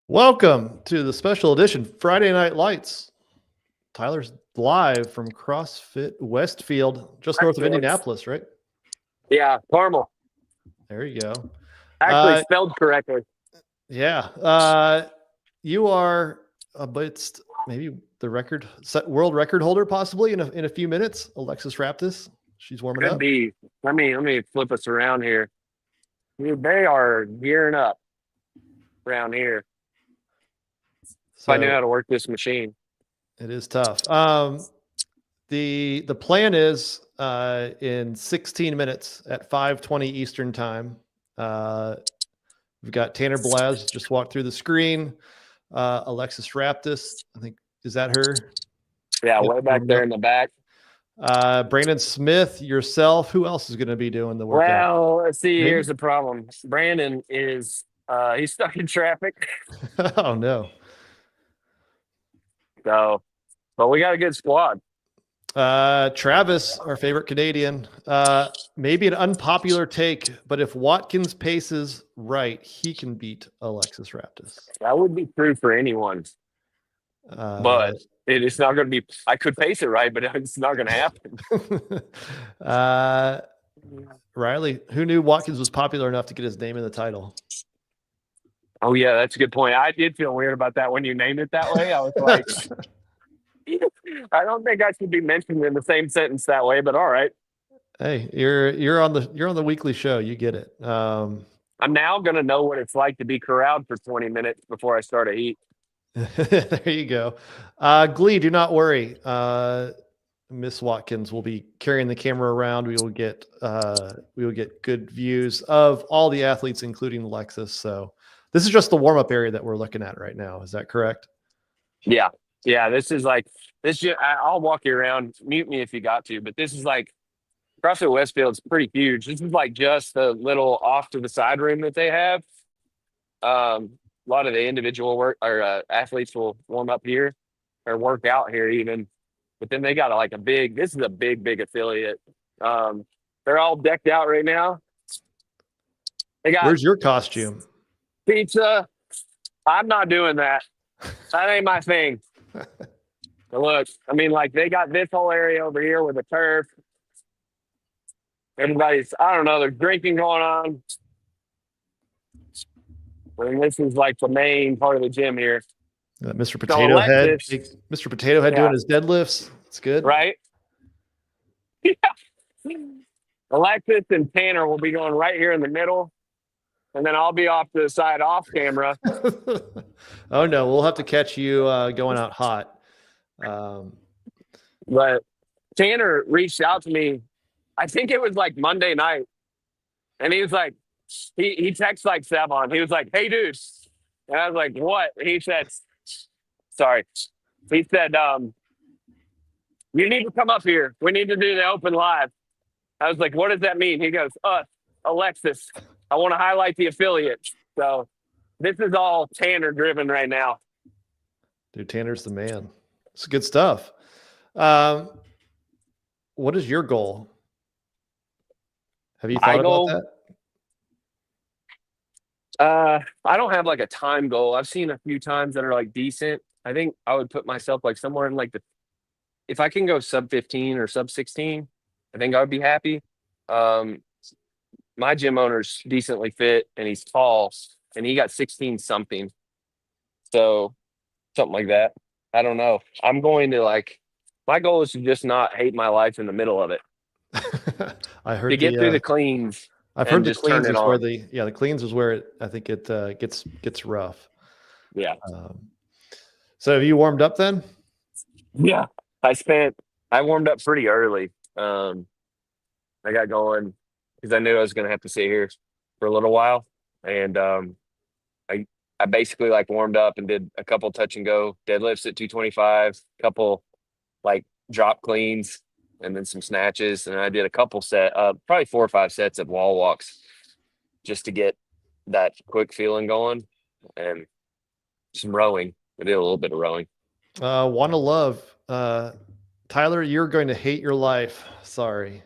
Welcome to the special edition Friday Night Lights. Tyler's live from CrossFit Westfield, just north of Indianapolis, right? Yeah, Carmel. There you go. Actually spelled correctly. Yeah. You are amidst maybe the world record holder possibly in a few minutes, Alexis Raptis. She's warming up. Could be. Let me flip us around here. Dude, they are gearing up around here. So If I knew how to work this machine. It is tough. The plan is in 16 minutes at 5:20 Eastern time. We've got Tanner Balazs just walked through the screen. Alexis Raptis, I think, is that her? Yeah, way back there in the back. Brandon Smith, yourself. Who else is going to be doing the workout? Well, let's see. Maybe? Here's the problem. Brandon is he's stuck in traffic. Oh no. So, but we got a good squad. Travis, our favorite Canadian, maybe an unpopular take, but if Watkins paces right, he can beat Alexis Raptis. That would be true for anyone. But it's not going to be. I could pace it right, but it's not going to happen. Riley, who knew Watkins was popular enough to get his name in the title? Oh yeah, that's a good point. I did feel weird about that when you named it that way. I was like, I don't think I should be mentioned in the same sentence that way, but all right. Hey, you're on the weekly show. You get it. I'm now going to know what it's like to be corralled for 20 minutes before I start a heat. There you go. Glee, do not worry. Miss Watkins will be carrying the camera around. We will get good views of all the athletes, including Alexis. So this is just the warm-up area that we're looking at right now. Is that correct? Yeah. Yeah. This is like this. I'll walk you around. Mute me if you got to, but this is like CrossFit Westfield's pretty huge. This is like just the little off to the side room that they have. A lot of the individual work or athletes will warm up here or work out here even. But then they got this is a big affiliate. They're all decked out right now. Where's your costume? Pizza. I'm not doing that. That ain't my thing. Look, I mean, like they got this whole area over here with the turf. Everybody's, I don't know, there's drinking going on. And this is like the main part of the gym here. Mr. Potato Head. Mr. Potato Head doing his deadlifts. It's good. Right? Yeah. Alexis and Tanner will be going right here in the middle. And then I'll be off to the side off camera. Oh, no. We'll have to catch you going out hot. But Tanner reached out to me. I think it was like Monday night. And he was like, he texted like Savon. He was like, hey, dude. And I was like, what? He said, sorry. He said, you need to come up here. We need to do the open live. I was like, what does that mean? He goes, Alexis, I want to highlight the affiliate. So this is all Tanner driven right now. Dude, Tanner's the man. It's good stuff. What is your goal? Have you thought about that? I don't have like a time goal. I've seen a few times that are like decent. I think I would put myself like somewhere in like if I can go sub 15 or sub 16, I think I would be happy. My gym owner's decently fit and he's tall and he got 16 something. So something like that. I don't know. I'm going to my goal is to just not hate my life in the middle of it. I heard to get through the cleans. I've heard the cleans is where the cleans is where I think it gets rough. Yeah. So have you warmed up then? Yeah. I warmed up pretty early. I got going because I knew I was going to have to sit here for a little while. And I basically warmed up and did a couple touch and go deadlifts at 225, couple drop cleans, and then some snatches. And I did a couple probably 4 or 5 sets of wall walks just to get that quick feeling going, and some rowing. I did a little bit of rowing. Wanna love. Tyler, you're going to hate your life. Sorry.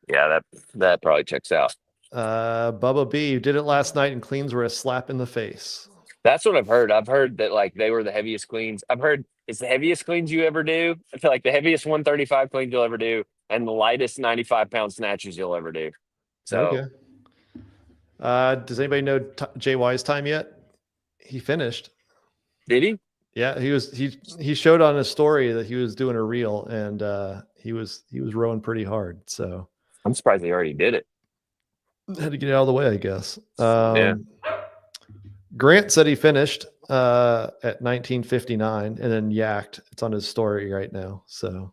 Yeah, that probably checks out. Bubba B, you did it last night and cleans were a slap in the face. That's what I've heard. I've heard that like they were the heaviest cleans. I've heard it's the heaviest cleans you ever do. I feel like the heaviest 135 cleans you'll ever do, and the lightest 95-pound snatches you'll ever do. So Okay. Does anybody know JY's time yet? He finished. did he? Yeah, he showed on his story that he was doing a reel, and he was rowing pretty hard. So I'm surprised they already did it. had to get it out of the way, I guess. Yeah. Grant said he finished at 19:59 and then yacked. It's on his story right now. So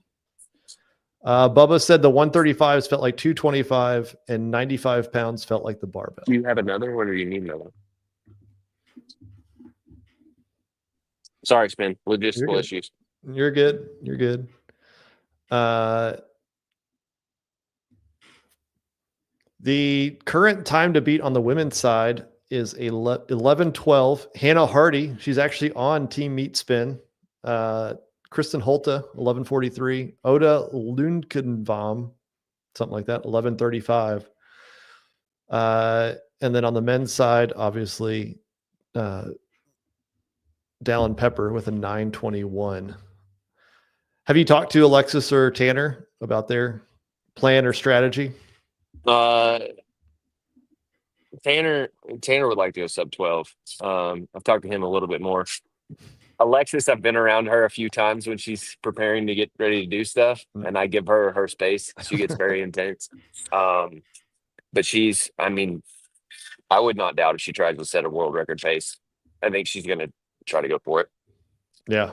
Bubba said the 135s felt like 225 and 95 pounds felt like the barbell. Do you have another one or do you need another one? Sorry, Spin. Logistical issues. You're good. You're good. The current time to beat on the women's side is 11:12. Hannah Hardy, she's actually on Team Meat Spin. Kristen Holta, 11:43. Oda Lundkenvam, something like that, 11:35. And then on the men's side, obviously, Dallin Pepper with a 9:21. Have you talked to Alexis or Tanner about their plan or strategy? Tanner would like to go sub 12. I've talked to him a little bit more. Alexis, I've been around her a few times when she's preparing to get ready to do stuff, and I give her space. She gets very intense. But I would not doubt if she tries to set a world record pace. I think she's going to try to go for it. Yeah.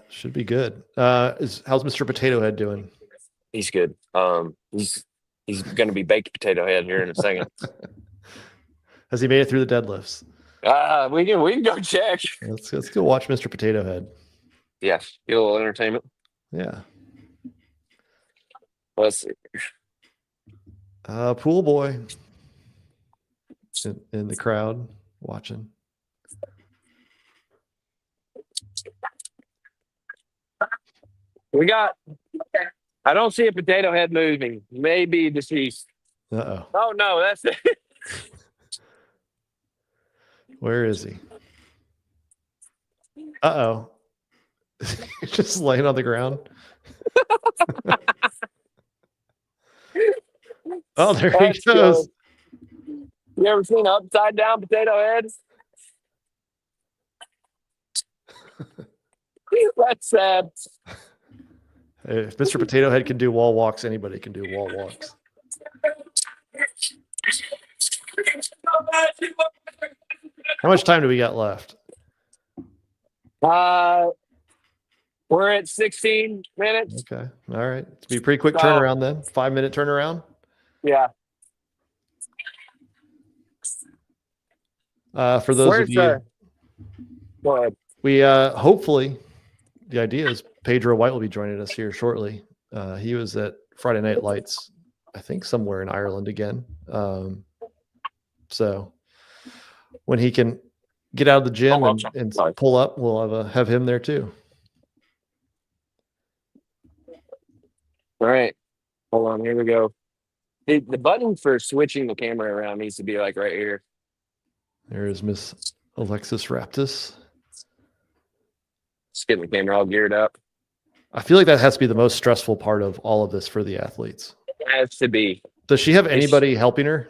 Should be good. How's Mr. Potato Head doing? He's good. He's going to be baked potato head here in a second. Has he made it through the deadlifts? We can go check. Let's go watch Mr. Potato Head. Yes, get a little entertainment. Yeah. Let's see. Pool boy in the crowd watching. We got. I don't see a potato head moving. Maybe deceased. Uh-oh. Oh no, that's it. Where is he? Uh-oh. He's just laying on the ground. Oh, there he goes. You ever seen an upside down potato head? That's sad. If Mr. Potato Head can do wall walks, anybody can do wall walks. How much time do we got left? We're at 16 minutes. Okay. All right. It's be a pretty quick turnaround then. 5-minute turnaround. Yeah. For those of you, go ahead. we hopefully the idea is Pedro White will be joining us here shortly. He was at Friday Night Lights, I think somewhere in Ireland again. So when he can get out of the gym and pull up, we'll have him there too. All right. Hold on. Here we go. The button for switching the camera around needs to be like right here. There is Miss Alexis Raptis. Just getting the camera all geared up. I feel like that has to be the most stressful part of all of this for the athletes. It has to be. Does she have anybody helping her?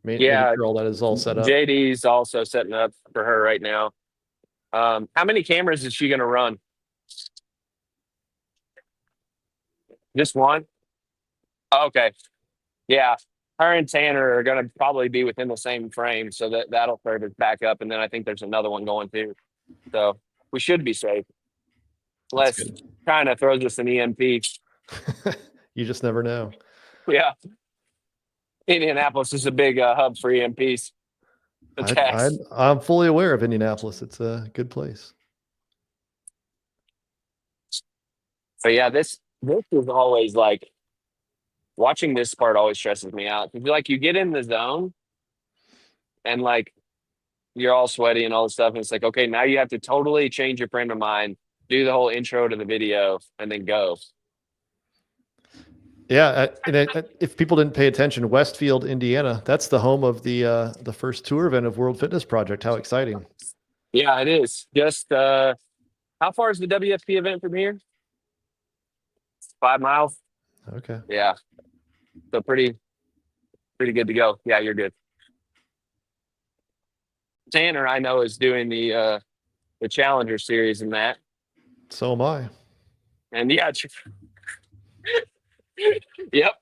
Yeah. Sure all that is all set up. JD's also setting up for her right now. How many cameras is she going to run? Just one? Okay. Yeah. Her and Tanner are going to probably be within the same frame, so that'll serve as backup. And then I think there's another one going too. So we should be safe. Unless kind of throws us an EMP. You just never know. Yeah. Indianapolis is a big hub for EMPs. I'm fully aware of Indianapolis. It's a good place. So yeah, this is always like watching this part always stresses me out. Like you get in the zone and like you're all sweaty and all this stuff. And it's like, okay, now you have to totally change your frame of mind, do the whole intro to the video and then go. Yeah, if people didn't pay attention, Westfield, Indiana, that's the home of the first tour event of World Fitness Project. How exciting. Yeah, it is. Just how far is the WFP event from here? 5 miles. Okay. Yeah. So pretty good to go. Yeah, you're good. Tanner, I know, is doing the Challenger series in that. So am I. And yeah, yep,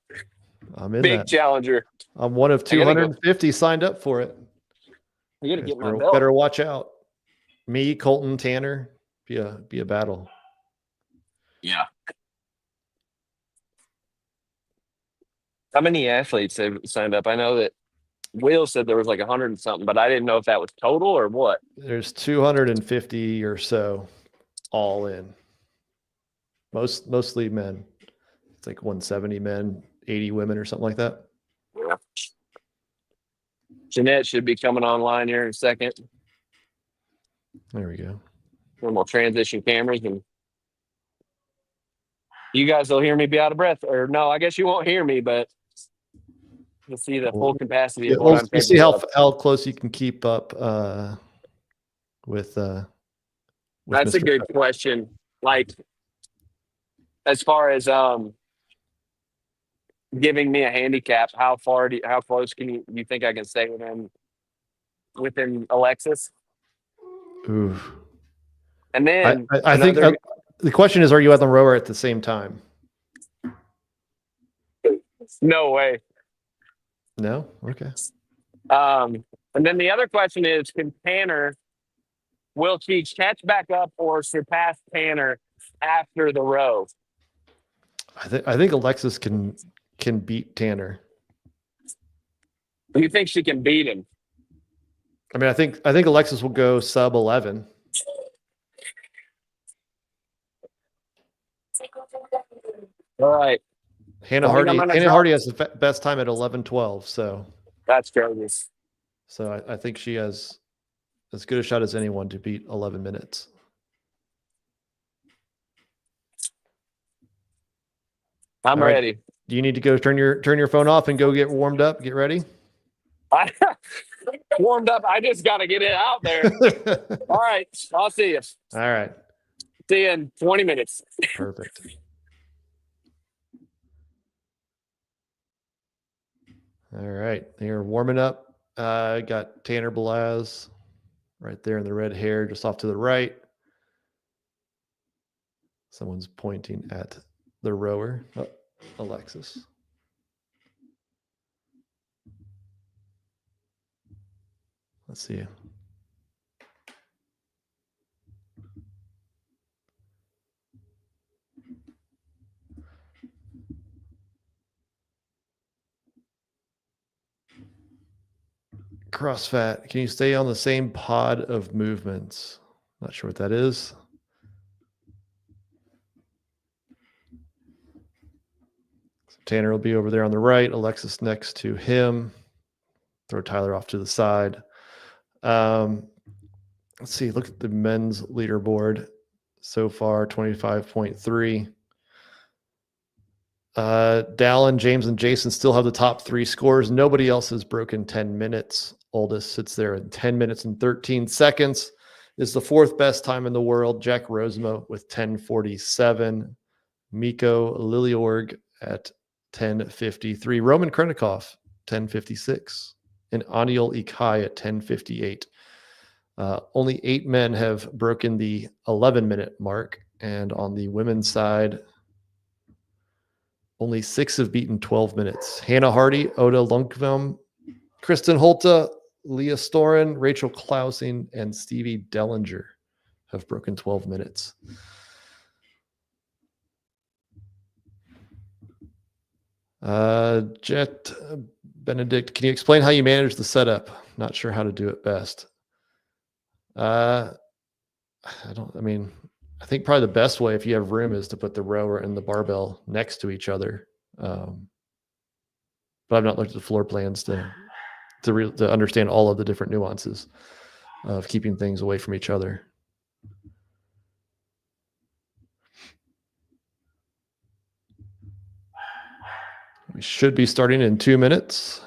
I'm in big that. Challenger. I'm one of I gotta go. 250 signed up for it. I gotta Guys get my belt. better watch out. Me, Colton, Tanner, be a battle. Yeah. How many athletes have signed up? I know that Will said there was like 100 and something, but I didn't know if that was total or what. There's 250 or so all in. Mostly men. It's like 170 men, 80 women or something like that. Yeah. Jeanette should be coming online here in a second. There we go. Then we'll transition cameras and you guys will hear me be out of breath. Or no, I guess you won't hear me, but you'll see the full capacity of what I'm We'll see capable of. how close you can keep up with That's Mr. a good question. Like, as far as giving me a handicap, how close can you think I can stay within Alexis? Ooh. And then I think the question is, are you at the rower at the same time? no way. No? Okay. And then the other question is, can Tanner will Cheech catch back up or surpass Tanner after the row? I think Alexis can beat Tanner. You think she can beat him? I mean, I think Alexis will go sub 11. All right. Hannah Hardy has the best time at 11:12. So that's crazy. So I think she has as good a shot as anyone to beat 11 minutes. I'm ready. Do you need to go turn your phone off and go get warmed up? Get ready. I warmed up. I just got to get it out there. All right. I'll see you. All right. See you in 20 minutes. Perfect. All right. You're warming up. Got Tanner Balazs right there in the red hair, just off to the right. Someone's pointing at the rower. Oh, Alexis. Let's see. CrossFit. Can you stay on the same pod of movements? Not sure what that is. So Tanner will be over there on the right. Alexis next to him. Throw Tyler off to the side. Let's see. Look at the men's leaderboard so far. 25.3. Dallin, James, and Jason still have the top 3 scores. Nobody else has broken 10 minutes. Oldest sits there in 10 minutes and 13 seconds. Is the 4th best time in the world. Jack Rosema with 10:47. Miko Liliorg at 10:53. Roman Krenikov, 10:56. And Aniel Ikai at 10:58. Only 8 men have broken the 11-minute mark. And on the women's side, only 6 have beaten 12 minutes. Hannah Hardy, Oda Lundqvist, Kristen Holta, Leah Storen, Rachel Klausing, and Stevie Dellinger have broken 12 minutes. Jet Benedict, can you explain how you manage the setup? Not sure how to do it best. I think probably the best way, if you have room, is to put the rower and the barbell next to each other. But I've not looked at the floor plans to understand all of the different nuances of keeping things away from each other. We should be starting in 2 minutes.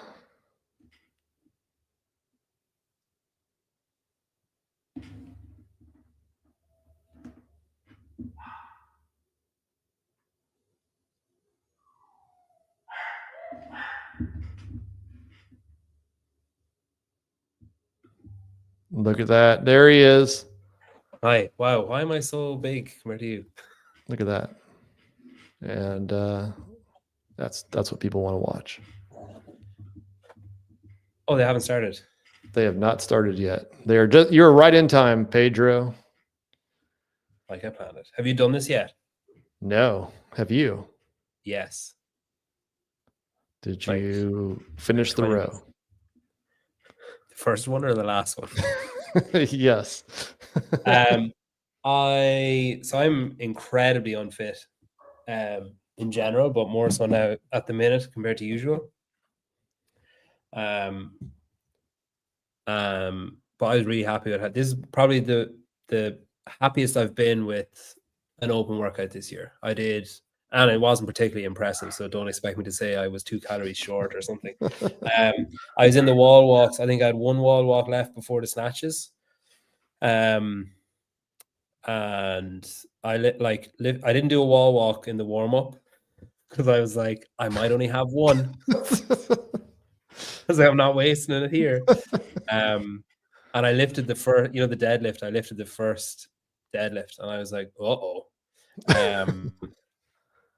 Look at that. There he is. Hi. Wow. Why am I so big compared to you? Look at that. And that's what people want to watch. Oh, they haven't started. They have not started yet. You're right in time, Pedro. Like I planned it. Have you done this yet? No. Have you? Yes. Did you finish the row? The first one or the last one? Yes. I'm incredibly unfit in general, but more so now at the minute compared to usual. But I was really happy with it. This is probably the happiest I've been with an open workout this year. I did, and it wasn't particularly impressive, so don't expect me to say I was 2 calories short or something. I was in the wall walks. I think I had 1 wall walk left before the snatches. And I didn't do a wall walk in the warm up because I was like, I might only have 1 because I'm not wasting it here. And I lifted the first, the deadlift. I lifted the first deadlift, and I was like,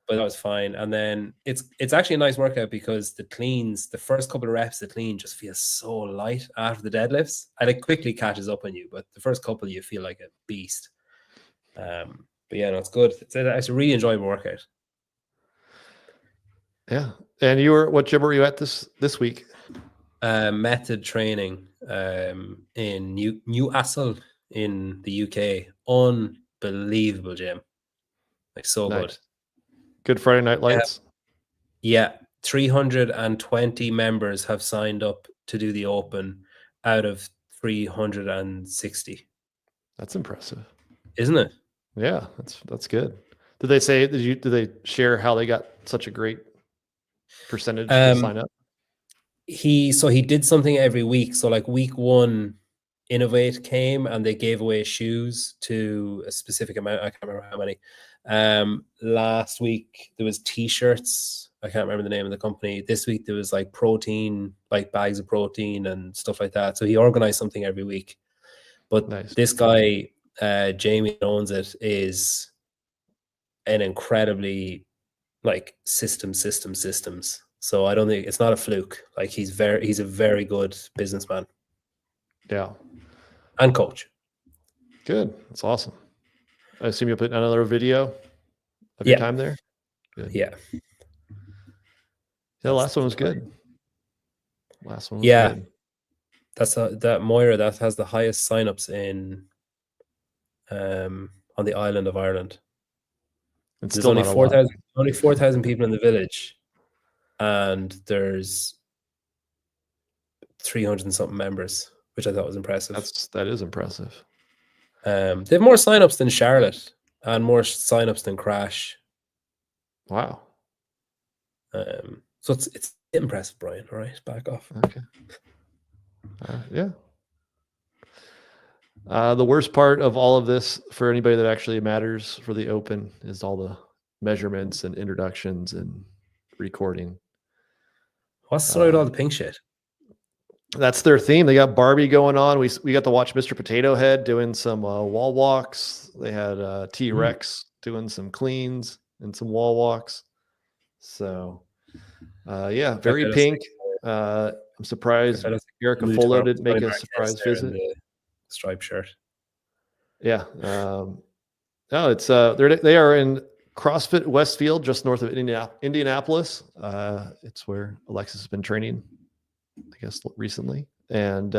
but that was fine. And then it's actually a nice workout because the cleans, the first couple of reps, the clean just feels so light after the deadlifts, and it quickly catches up on you. But the first couple, you feel like a beast. But yeah, no, it's good. It's a really enjoyable workout. Yeah. And what gym were you at this week? Method training in Newcastle in the UK. Unbelievable gym. Like so nice. Good. Good Friday Night Lights. Yeah. 320 members have signed up to do the open out of 360. That's impressive. Isn't it? Yeah, that's good. Did they share how they got such a great percentage to sign up? He did something every week. So like week 1, Innovate came and they gave away shoes to a specific amount. I can't remember how many. Last week there was t-shirts. I can't remember the name of the company. This week there was like protein, like bags of protein and stuff like that. So he organized something every week. But nice. This guy, Jamie owns it, is an incredibly like systems. So I don't think it's not a fluke. Like he's a very good businessman. Yeah. And coach. Good. That's awesome. I assume you'll put another video of your time there? Good. Yeah. The last one was good. Good. That's that Moira, that has the highest signups in on the island of Ireland. It's there's still only 4,000 people in the village, and there's 300 and something members, which I thought was impressive. That is impressive. They have more signups than Charlotte and more signups than Crash. Wow. So it's impressive, Brian. All right, back off. Okay. Yeah. The worst part of all of this for anybody that actually matters for the open is all the measurements and introductions and recording. What's the story with all the pink shit? That's their theme. They got Barbie going on. We got to watch Mr. Potato Head doing some wall walks. They had T-Rex doing some cleans and some wall walks. So, yeah, very pink. I'm surprised Erica Folo didn't make a surprise visit. Striped shirt. Yeah. No, it's they are in CrossFit Westfield, just north of Indianapolis. It's where Alexis has been training, I guess, recently. And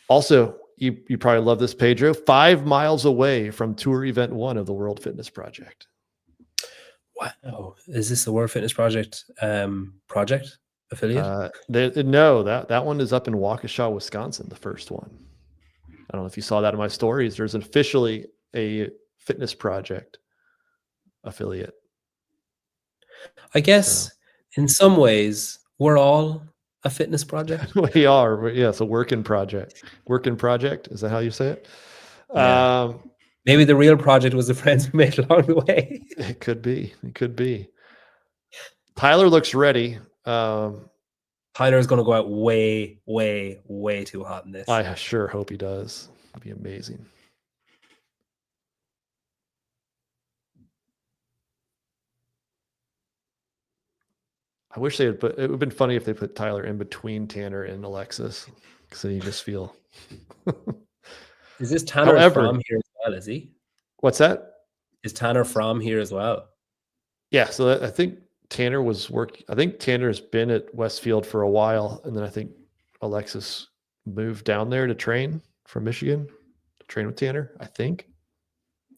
also, you probably love this, Pedro. 5 miles away from Tour Event 1 of the World Fitness Project. Wow. Is this the World Fitness Project affiliate? No, that one is up in Waukesha, Wisconsin, the first one. I don't know if you saw that in my stories. There's officially a Fitness Project affiliate. I guess in some ways we're all a fitness project. We are. Yeah, it's a work in project. Work in project. Is that how you say it? Yeah. Maybe the real project was the friends we made along the way. It could be. It could be. Tyler looks ready. Tyler is going to go out way, way, way too hot in this. I sure hope he does. It'd be amazing. I wish they had put. It would have been funny if they put Tyler in between Tanner and Alexis, because then you just feel. Is this Tanner from here as well? Is he? What's that? Is Tanner from here as well? Yeah. So I think Tanner was working. I think Tanner's been at Westfield for a while, and then I think Alexis moved down there to train from Michigan, to train with Tanner. I think.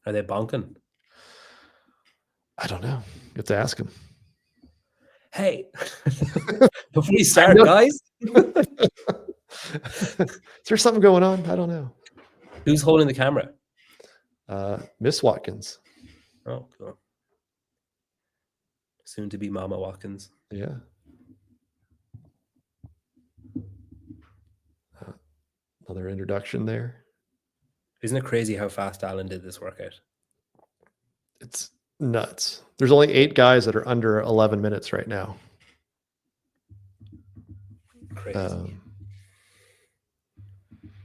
Are they bonking? I don't know. You have to ask him. Hey, before we start, guys. Is there something going on? I don't know. Who's holding the camera? Miss Watkins. Oh, cool. Soon to be Mama Watkins. Yeah. Another introduction there. Isn't it crazy how fast Alan did this workout? It's nuts. There's only 8 guys that are under 11 minutes right now. Crazy.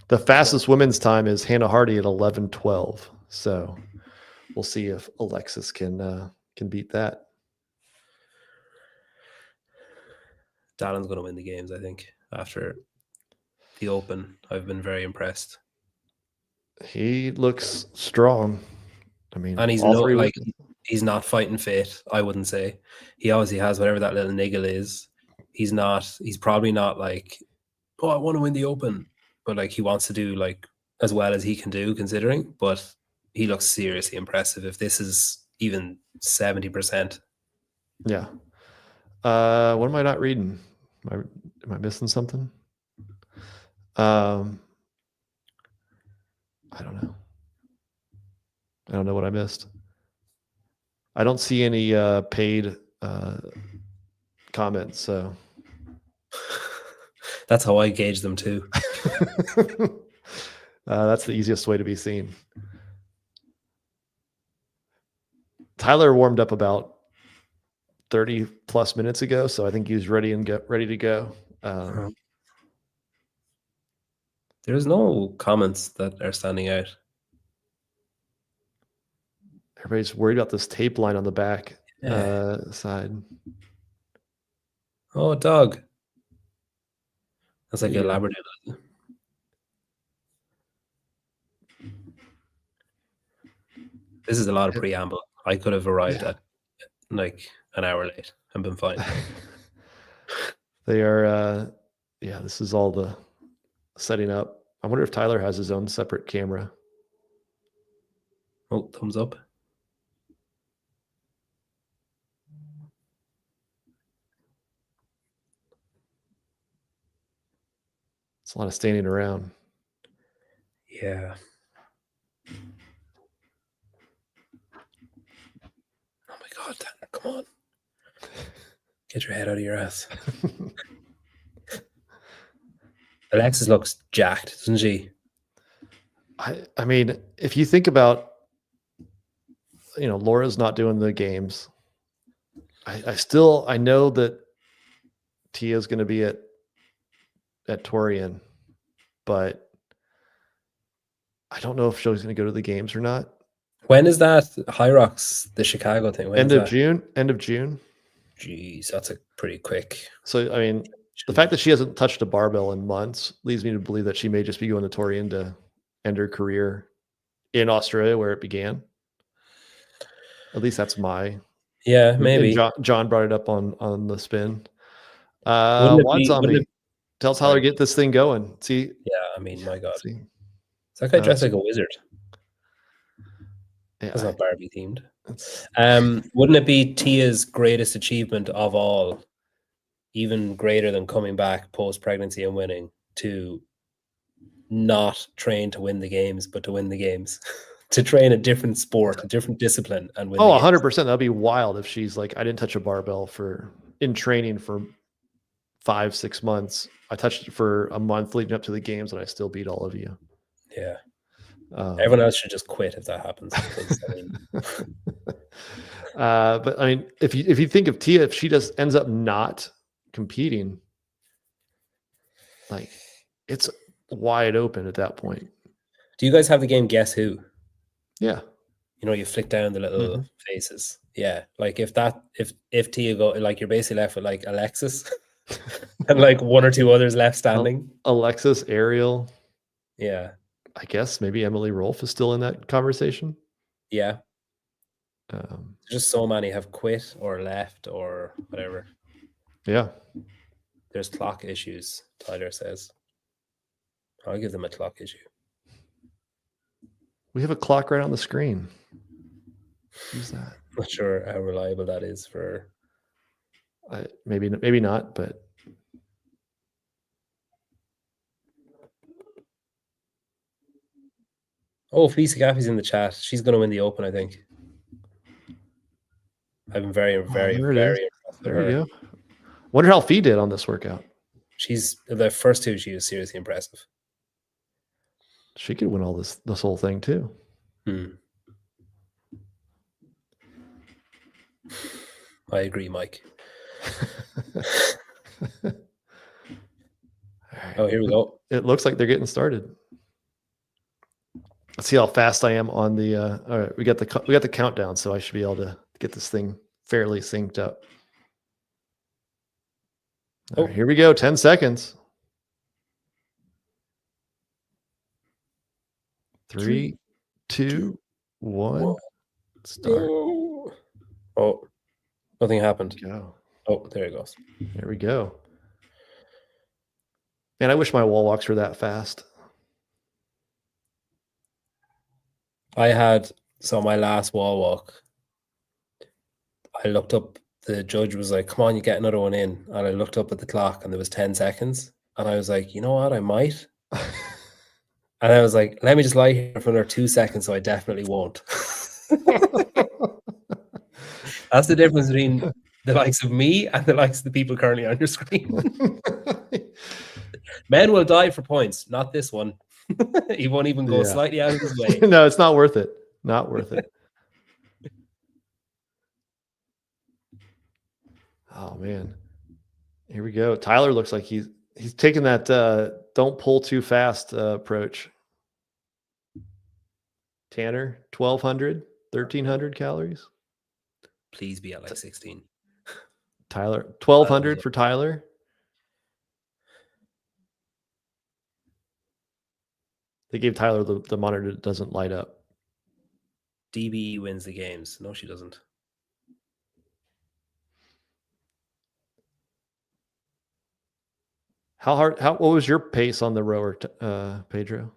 The fastest women's time is Hannah Hardy at 11:12. So we'll see if Alexis can beat that. Dallin's going to win the games, I think. After the Open, I've been very impressed. He looks strong. I mean, and he's not fighting fate, I wouldn't say. He obviously has whatever that little niggle is. He's probably not like, oh, I want to win the Open. But like he wants to do like as well as he can do considering. But he looks seriously impressive if this is even 70%. Yeah. What am I not reading? Am I missing something? I don't know. I don't know what I missed. I don't see any paid comments, so that's how I gauge them too. That's the easiest way to be seen. Tyler warmed up about 30 plus minutes ago, so I think he's ready to go. There's no comments that are standing out. Everybody's worried about this tape line on the back side. Oh, dog. That's like a Labrador. This is a lot of preamble. I could have arrived at like an hour late and been fine. They are, this is all the setting up. I wonder if Tyler has his own separate camera. Oh, thumbs up. It's a lot of standing around. Yeah. Oh my God, Tanner, come on. Get your head out of your ass. Alexis looks jacked, doesn't she? I mean, if you think about, Laura's not doing the games. I know that Tia's going to be at Torian, but I don't know if she's going to go to the games or not. When is that High Rocks, the Chicago thing? End of June. Jeez, that's a pretty quick. So, I mean, the fact that she hasn't touched a barbell in months leads me to believe that she may just be going to Torian to end her career in Australia where it began. At least that's my. Yeah, maybe. John brought it up on the spin. Juan Zombie. Tell Tyler to get this thing going. See? Yeah, I mean, my God. See? Is that guy dressed like a wizard? Yeah, that's not Barbie themed. Wouldn't it be Tia's greatest achievement of all, even greater than coming back post-pregnancy and winning, to not train to win the games, but to win the games? to train a different sport, a different discipline, and win. Oh, the games. 100%. That'd be wild if she's like, I didn't touch a barbell in training for 5-6 months. I touched it for a month leading up to the games, and I still beat all of you. Yeah. Everyone else should just quit if that happens. Because, I mean, but I mean, if you think of Tia, if she just ends up not competing, like it's wide open at that point. do you guys have the game Guess Who? Yeah. You know, you flick down the little Mhm. faces. Yeah. Like if Tia go, like you're basically left with like Alexis and like one or two others left standing. Alexis, Ariel, Yeah. I guess maybe Emily Rolfe is still in that conversation. Yeah. Um, Just so many have quit or left or whatever. yeah. There's clock issues, Tyler says. I'll give them a clock issue. We have a clock right on the screen. Who's that? Not sure how reliable that is for. Maybe not, but Oh, Felicia Gaffey's in the chat. She's going to win the Open, I think. I've been very, very, there it very is. impressed with There her. you go. Wonder how Fee did on this workout. She's the first two. She was seriously impressive. She could win all this whole thing too. I agree, Mike. Oh, here we go. It looks like they're getting started. Let's see how fast I am on the. All right, we got the countdown, so I should be able to get this thing fairly synced up. All right, here we go. 10 seconds. 3, 2, 1. Start. Oh, nothing happened. Go. Oh, there it goes. There we go. Man, I wish my wall walks were that fast. My last wall walk, I looked up, the judge was like, come on, you get another one in. And I looked up at the clock and there was 10 seconds. And I was like, you know what, I might. And I was like, let me just lie here for another 2 seconds, so I definitely won't. That's the difference between the likes of me and the likes of the people currently on your screen. Men will die for points, not this one. He won't even go slightly out of his way. No, it's not worth it. Not worth it. Oh man. Here we go. Tyler looks like he's taking that don't pull too fast approach. Tanner, 1,200, 1,300 calories. Please be at like 16. Tyler, 1,200 for Tyler. They gave Tyler the monitor that doesn't light up. DBE wins the games. No, she doesn't. What was your pace on the rower, Pedro?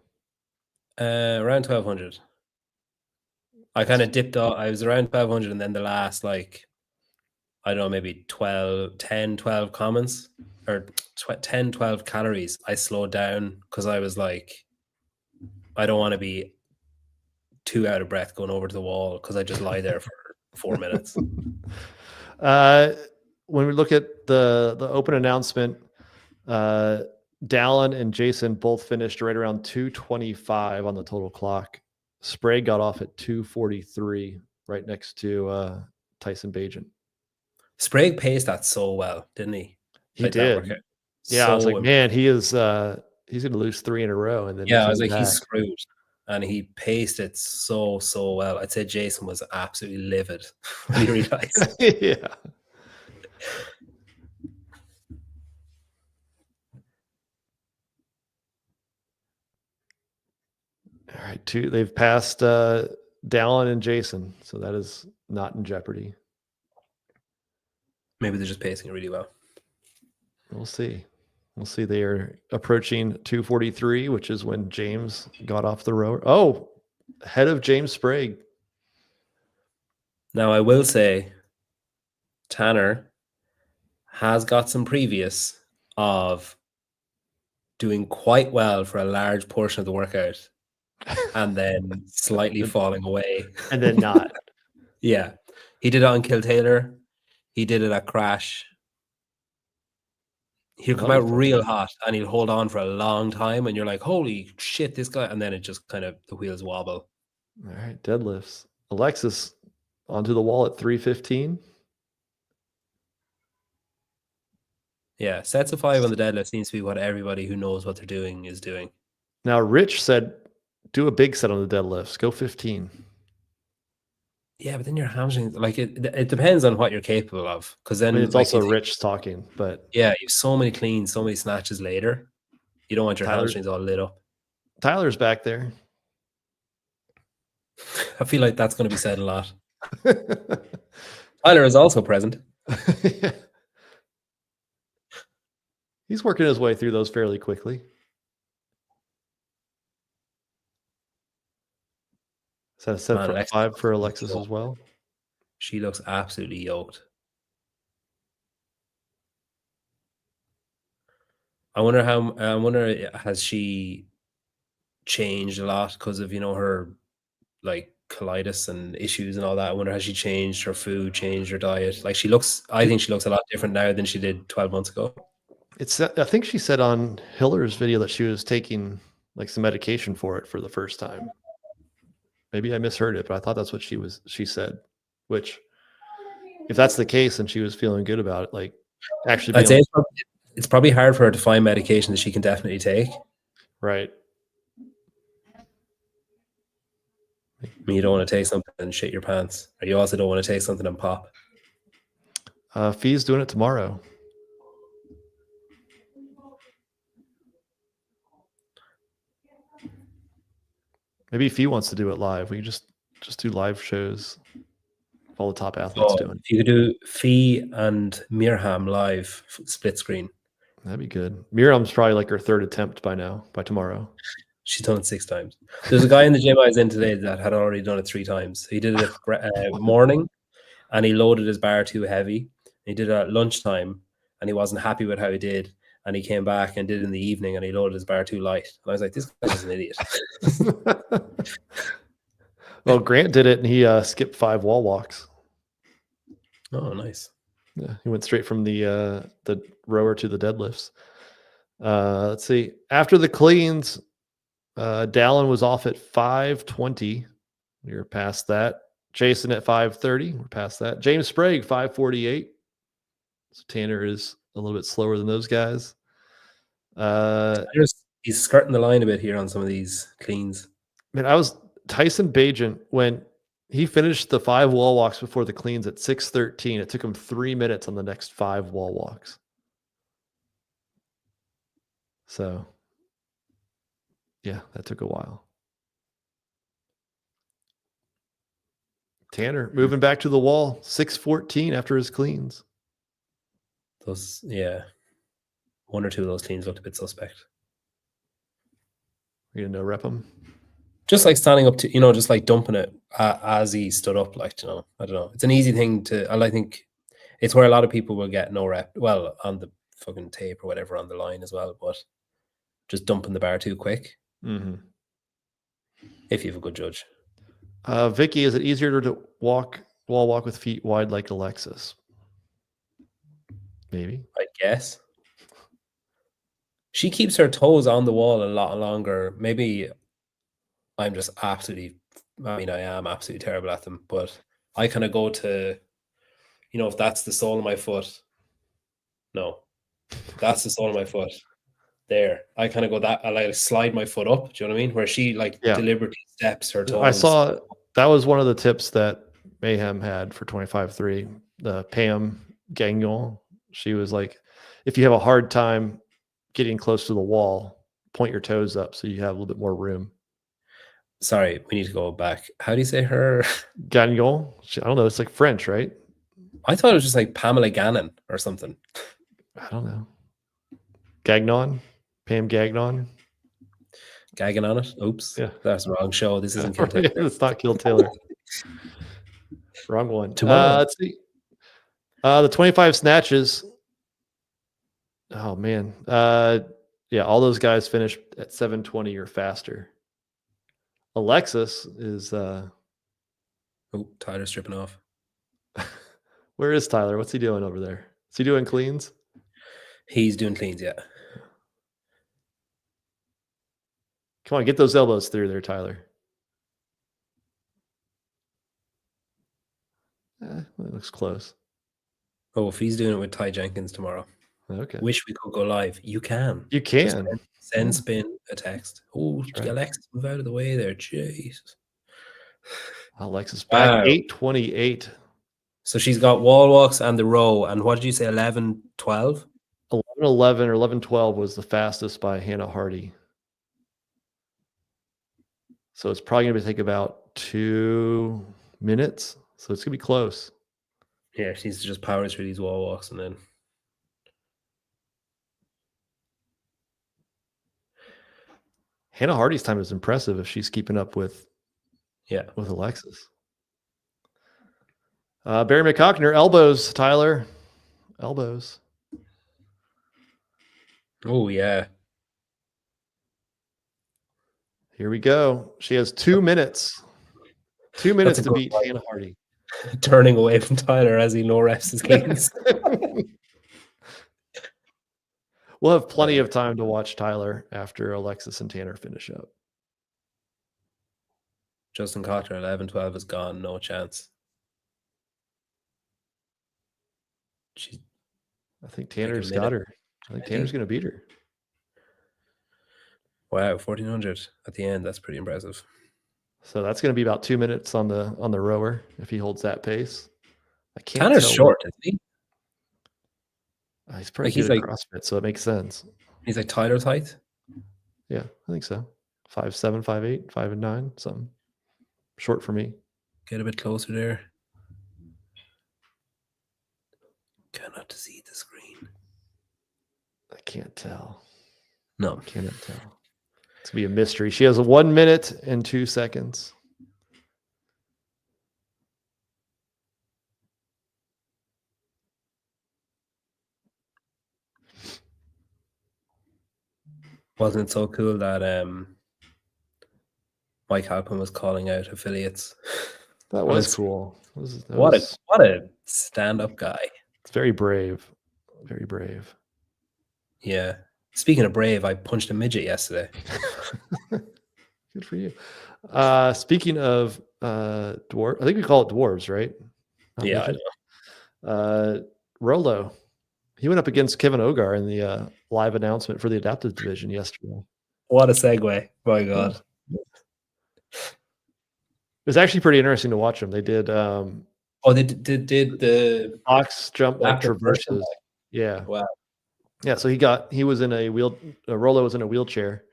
Around 1,200. I kind of dipped off. I was around 1,200, and then the last, like, I don't know, maybe 10, 12 comments or 10, 12 calories. I slowed down because I was like, I don't want to be too out of breath going over to the wall because I just lie there for 4 minutes. When we look at the open announcement, Dallin and Jason both finished right around 225 on the total clock. Sprague got off at 243, right next to Tyson Bajan. Sprague paced that so well, didn't he? He did. Yeah, so I was like, man, he's going to lose 3 in a row, and then I was like, he's screwed. And he paced it so well. I'd say Jason was absolutely livid when he realized. Yeah. All right, they've passed Dallin and Jason, so that is not in jeopardy. Maybe they're just pacing really well. We'll see. They are approaching 243, which is when James got off the rower. Oh, ahead of James Sprague. Now, I will say, Tanner has got some previous of doing quite well for a large portion of the workout and then slightly falling away. And then not. Yeah. He did it on Kill Taylor. He did it at Crash. He'll come out Wonderful. real hot and he'll hold on for a long time, and you're like, holy shit, this guy. And then it just kind of, the wheels wobble. All right, deadlifts. Alexis onto the wall at 315. Yeah, sets of 5 on the deadlift seems to be what everybody who knows what they're doing is doing. Now, Rich said, do a big set on the deadlifts. Go 15. Yeah, but then your hamstrings, like it depends on what you're capable of. Because then It's also Rich talking, but yeah, you have so many cleans, so many snatches later. You don't want your Tyler- hamstrings all lit up. Tyler's back there. I feel like that's going to be said a lot. Tyler is also present. Yeah. He's working his way through those fairly quickly. Is that a set for Alexis 5 for looks Alexis yoked. as well? She looks absolutely yoked. I wonder has she changed a lot because of, her like colitis and issues and all that? I wonder, has she changed her food, changed her diet? Like I think she looks a lot different now than she did 12 months ago. I think she said on Hiller's video that she was taking like some medication for it for the first time. Maybe I misheard it, but I thought that's what she said. Which, if that's the case and she was feeling good about it, like actually I'd say it's probably hard for her to find medication that she can definitely take. right. I mean, you don't want to take something and shit your pants, or you also don't want to take something and pop. Fee's doing it tomorrow. Maybe Fee wants to do it live. We can just do live shows. All the top athletes doing. You could do Fee and Mirham live split screen. That'd be good. Miriam's probably like her third attempt by tomorrow. She's done it 6 times. There's a guy in the gym I was in today that had already done it 3 times. He did it at morning, and he loaded his bar too heavy. He did it at lunchtime, and he wasn't happy with how he did. And he came back and did it in the evening, and he loaded his bar too light. And I was like, this guy's an idiot. Well, Grant did it, and he skipped 5 wall walks. Oh, nice. Yeah, he went straight from the rower to the deadlifts. Let's see. After the cleans, Dallin was off at 5:20. We're past that. Jason at 5:30. We're past that. James Sprague 5:48. So Tanner is a little bit slower than those guys. He's skirting the line a bit here on some of these cleans. Man, Tyson Bajent, when he finished the 5 wall walks before the cleans at 6:13. It took him 3 minutes on the next 5 wall walks. So, yeah, that took a while. Tanner moving back to the wall, 6:14 after his cleans. Those, yeah. 1 or 2 of those cleans looked a bit suspect. You're going to no-rep him? Just like standing up to, just like dumping it as he stood up, like, I don't know. It's an easy thing to, and I think it's where a lot of people will get no rep, well, on the fucking tape or whatever on the line as well, but just dumping the bar too quick. Mm-hmm. If you have a good judge. Vicky, is it easier to wall walk with feet wide like Alexis? Maybe. I guess. She keeps her toes on the wall a lot longer. Maybe I'm just I am absolutely terrible at them, but I kind of go to, if that's the sole of my foot, no, that's the sole of my foot. There, I kind of go that, I like slide my foot up. Do you know what I mean? Where she deliberately steps her toes. I saw that was one of the tips that Mayhem had for 25-3. The Pam Gagnon, she was like, if you have a hard time getting close to the wall, point your toes up so you have a little bit more room. Sorry, we need to go back. How do you say her? Gagnon? I don't know. It's like French, right? I thought it was just like Pamela Gannon or something. I don't know. Gagnon? Pam Gagnon? Gagging on it? Oops. Yeah. That's the wrong show. This isn't Kill Taylor. It's not Kill Taylor. Wrong one. Tomorrow. Let's see. The 25 snatches. Oh, man. Yeah, all those guys finished at 7:20 or faster. Alexis is Oh, Tyler's stripping off. where is Tyler? What's he doing over there? Is he doing cleans? He's doing cleans, yeah. Come on, get those elbows through there, Tyler. It looks close. Oh, if he's doing it with Ty Jenkins tomorrow. Okay. Wish we could go live. You can. You Just can. send Yeah. Spin a text. Oh, right. Alexis, move out of the way there. Jesus. Alexis back Wow. 8:28. So she's got wall walks and the row. And what did you say, 11, 12? 11:11 or 11:12 was the fastest by Hannah Hardy. So it's probably going to take about 2 minutes. So it's going to be close. Yeah, she needs to just power through these wall walks and then. Hannah Hardy's time is impressive if she's keeping up with Alexis. Barry McCockner, elbows, Tyler. Elbows. Oh, yeah. Here we go. She has 2 minutes. 2 minutes a to good beat one. Hannah Hardy. Turning away from Tyler as he no rests his cleans. We'll have plenty of time to watch Tyler after Alexis and Tanner finish up. Justin Cotter, 11, 12 is gone. No chance. I think Tanner's got her. I think Tanner's going to beat her. Wow, 1400 at the end. That's pretty impressive. So that's going to be about 2 minutes on the rower if he holds that pace. I can't. Tanner's tell short, isn't he? He's pretty Like, he's good at like- CrossFit, so it makes sense. He's like Tyler's height. Yeah, I think so. 5'7", 5'8", 5'9", something. Short for me. Get a bit closer there. Cannot see the screen. I can't tell. No. Cannot tell. It's going to be a mystery. She has 1 minute and 2 seconds. Wasn't it so cool that Mike Halpin was calling out affiliates? That was cool. What a stand-up guy. It's very brave. Very brave. Yeah. Speaking of brave, I punched a midget yesterday. Good for you. Speaking of dwarf, I think we call it dwarves, right? Not Yeah, midget. Rolo. He went up against Kevin Ogar in the live announcement for the adaptive division yesterday. What a segue. My God. It was actually pretty interesting to watch them. They did They did the box jump, like rapid traverses. person. Yeah. Wow. Yeah. So he was in Rolo was in a wheelchair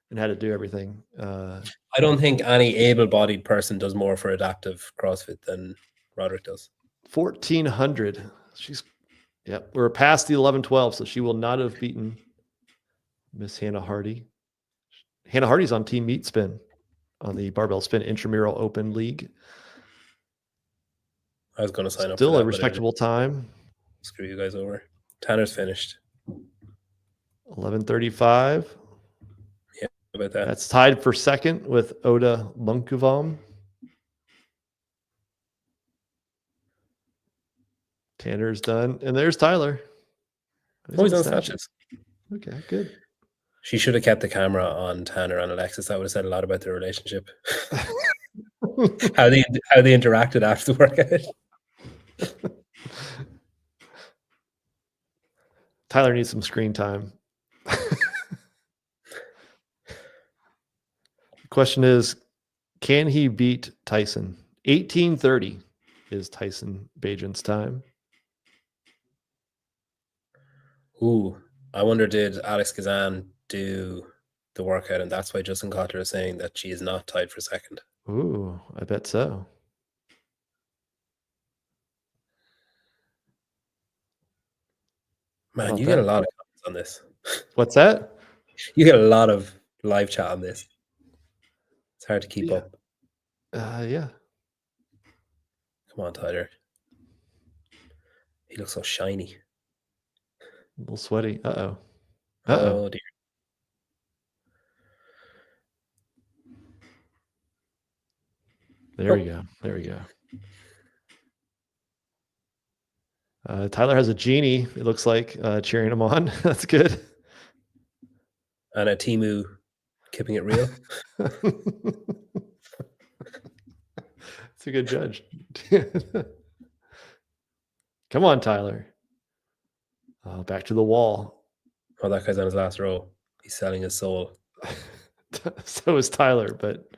and had to do everything. I don't think any able-bodied person does more for adaptive CrossFit than Roderick does. 1,400. We're past the 11-12, so she will not have beaten Miss Hannah Hardy. Hannah Hardy's on Team Meat Spin on the Barbell Spin Intramural Open League. I was going to sign up. Still for that, a respectable time. Screw you guys over. Tanner's finished. 11:35. Yeah, how about that? That's tied for second with Oda Lunkuvam. Tanner's done, and there's Tyler. He's on snatches. Okay, good. She should have kept the camera on Tanner and Alexis. That would have said a lot about their relationship. how they interacted after the workout. Tyler needs some screen time. The question is, can he beat Tyson? 18:30 is Tyson Bajan's time. Ooh, I wonder, did Alex Kazan do the workout, and that's why Justin Cotler is saying that she is not tied for second? Ooh, I bet so. Man, you get a lot of comments on this. What's that? You get a lot of live chat on this. It's hard to keep up. Yeah. Come on, Tyler. He looks so shiny. A little sweaty. Uh-oh. Oh, dear. There we go. There we go. Tyler has a genie, it looks like, cheering him on. That's good. And a Timu keeping it real. It's a good judge. Come on, Tyler. Back to the wall. Oh, that guy's on his last row. He's selling his soul. So is Tyler, but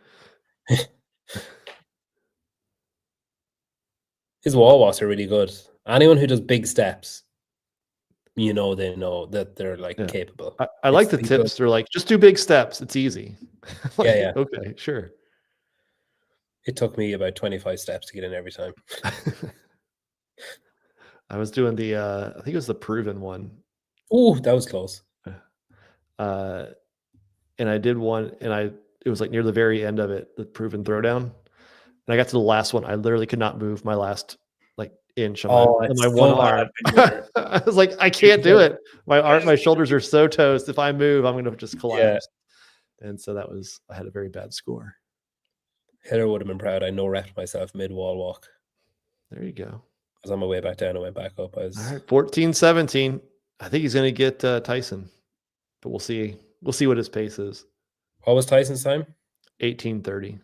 his wall walks are really good. Anyone who does big steps, they know that they're like capable. I like the tips. They're like, just do big steps. It's easy. Like, yeah. Okay, sure. It took me about 25 steps to get in every time. I was doing the, I think it was the proven one. Oh, that was close. And I did one, and it was like near the very end of it, the proven throwdown. And I got to the last one. I literally could not move my last inch on my one arm. I was like, I can't do it. My shoulders are so toast. If I move, I'm going to just collapse. Yeah. And so I had a very bad score. Heather would have been proud. I no-repped myself mid-wall walk. There you go. I was on my way back down and went back up. All right, 14-17. I think he's going to get Tyson, but we'll see. We'll see what his pace is. What was Tyson's time? 18:30.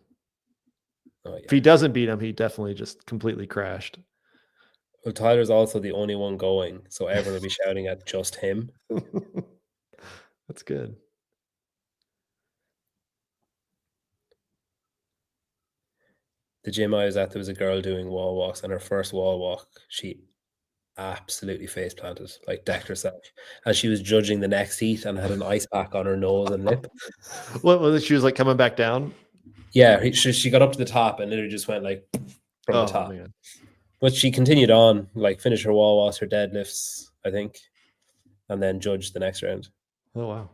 Oh, yeah. If he doesn't beat him, he definitely just completely crashed. Well, Tyler's also the only one going, so everyone will be shouting at just him. That's good. The gym I was at, there was a girl doing wall walks, and her first wall walk, she absolutely face planted, like decked herself. And she was judging the next heat and had an ice pack on her nose and lip. What was it? She was like coming back down? Yeah, she got up to the top and literally just went like from the top. Man. But she continued on, like finished her wall walks, her deadlifts, I think, and then judged the next round. Oh, wow.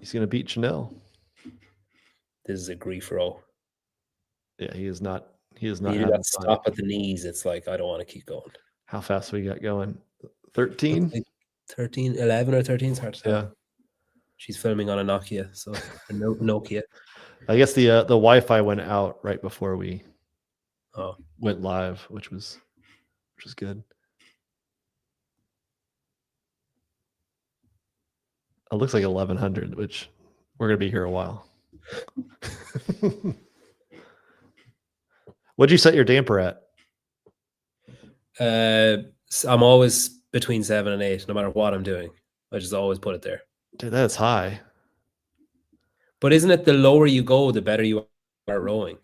He's going to beat Chanel. This is a grief row. Yeah, he is not. He is not. You got to stop at the knees. It's like, I don't want to keep going. How fast we got going? 13? 13, 11 or 13 is hard to tell. Yeah. She's filming on a Nokia, so a Nokia. I guess the Wi-Fi went out right before we went live, which was good. It looks like 1100, which we're gonna be here a while. What'd you set your damper at? I'm always between 7 and 8, no matter what I'm doing. I just always put it there. Dude, that's high. But isn't it the lower you go, the better you are at rowing?